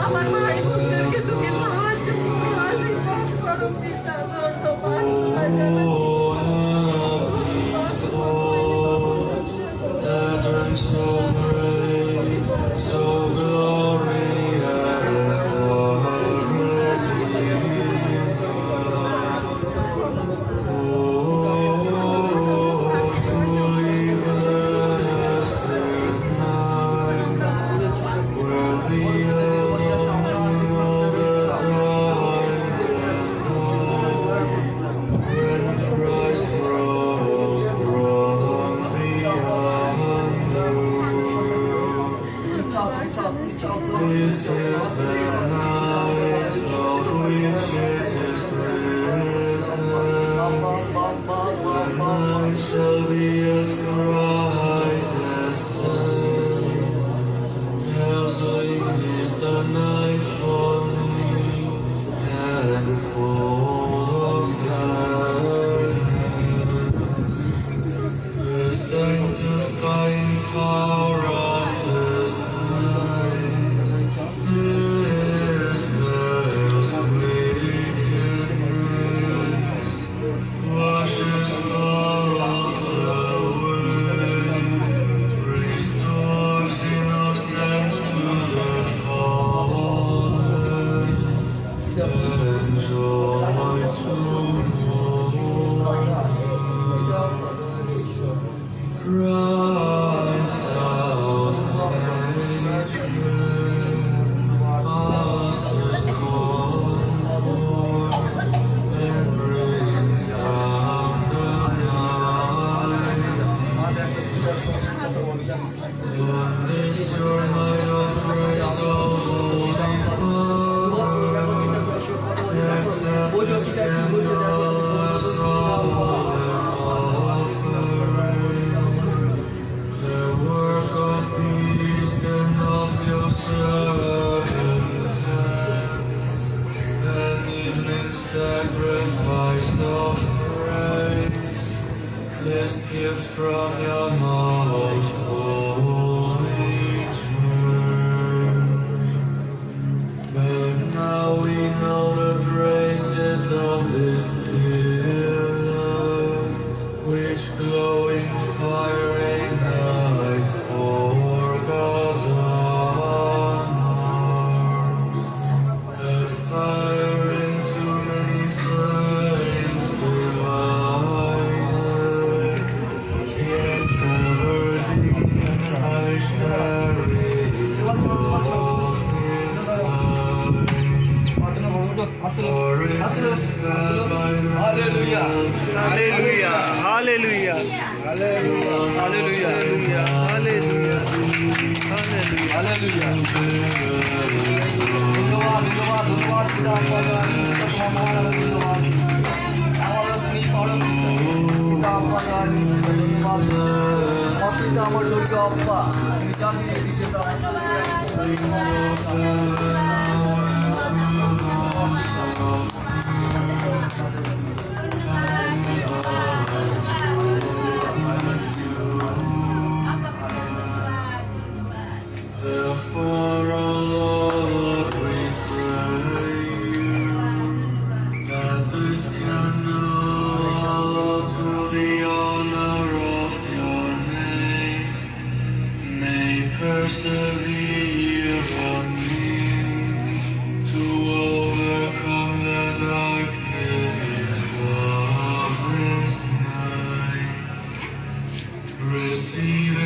আমার ভাই বোনদেরকে তুমি সাহায্য করো, আশীর্বাদ করো পিতা, so great, so glorious. is the night of which it is written. The night shall be as bright as day. Dazzling is the night for me, and full of gladness. The sanctifying power of this night dispels wickedness, washes faults away, restores innocence to the fallen, and joy to mourn. Drives out hatred, fosters concord, and brings down the night. On this your night of praise, O Holy Father, accept this candle as offering, the work of peace and of your servants' hands, an evening sacrifice of praise, this gift from your most holy church. But now we know the praises of this pillar, which glowing fire ignites for God's honor. The fire into many flames divided, yet never dim, I shall for it is fed by Hallelujah. Hallelujah. Hallelujah. Hallelujah. Hallelujah. Hallelujah. ধন্যবাদ ধন্যবাদ ধন্যবাদ পিতা ভগবান মহান ধন্যবাদ আমার তুমি পরম পিতা ভগবান ধন্যবাদ অপিতা আমার স্বর্গ আব্বা তুমি জানিয়ে দিতে Therefore, O Lord, we pray you, that this candle to the honor of your name may persevere on me to overcome the darkness of this night. Receive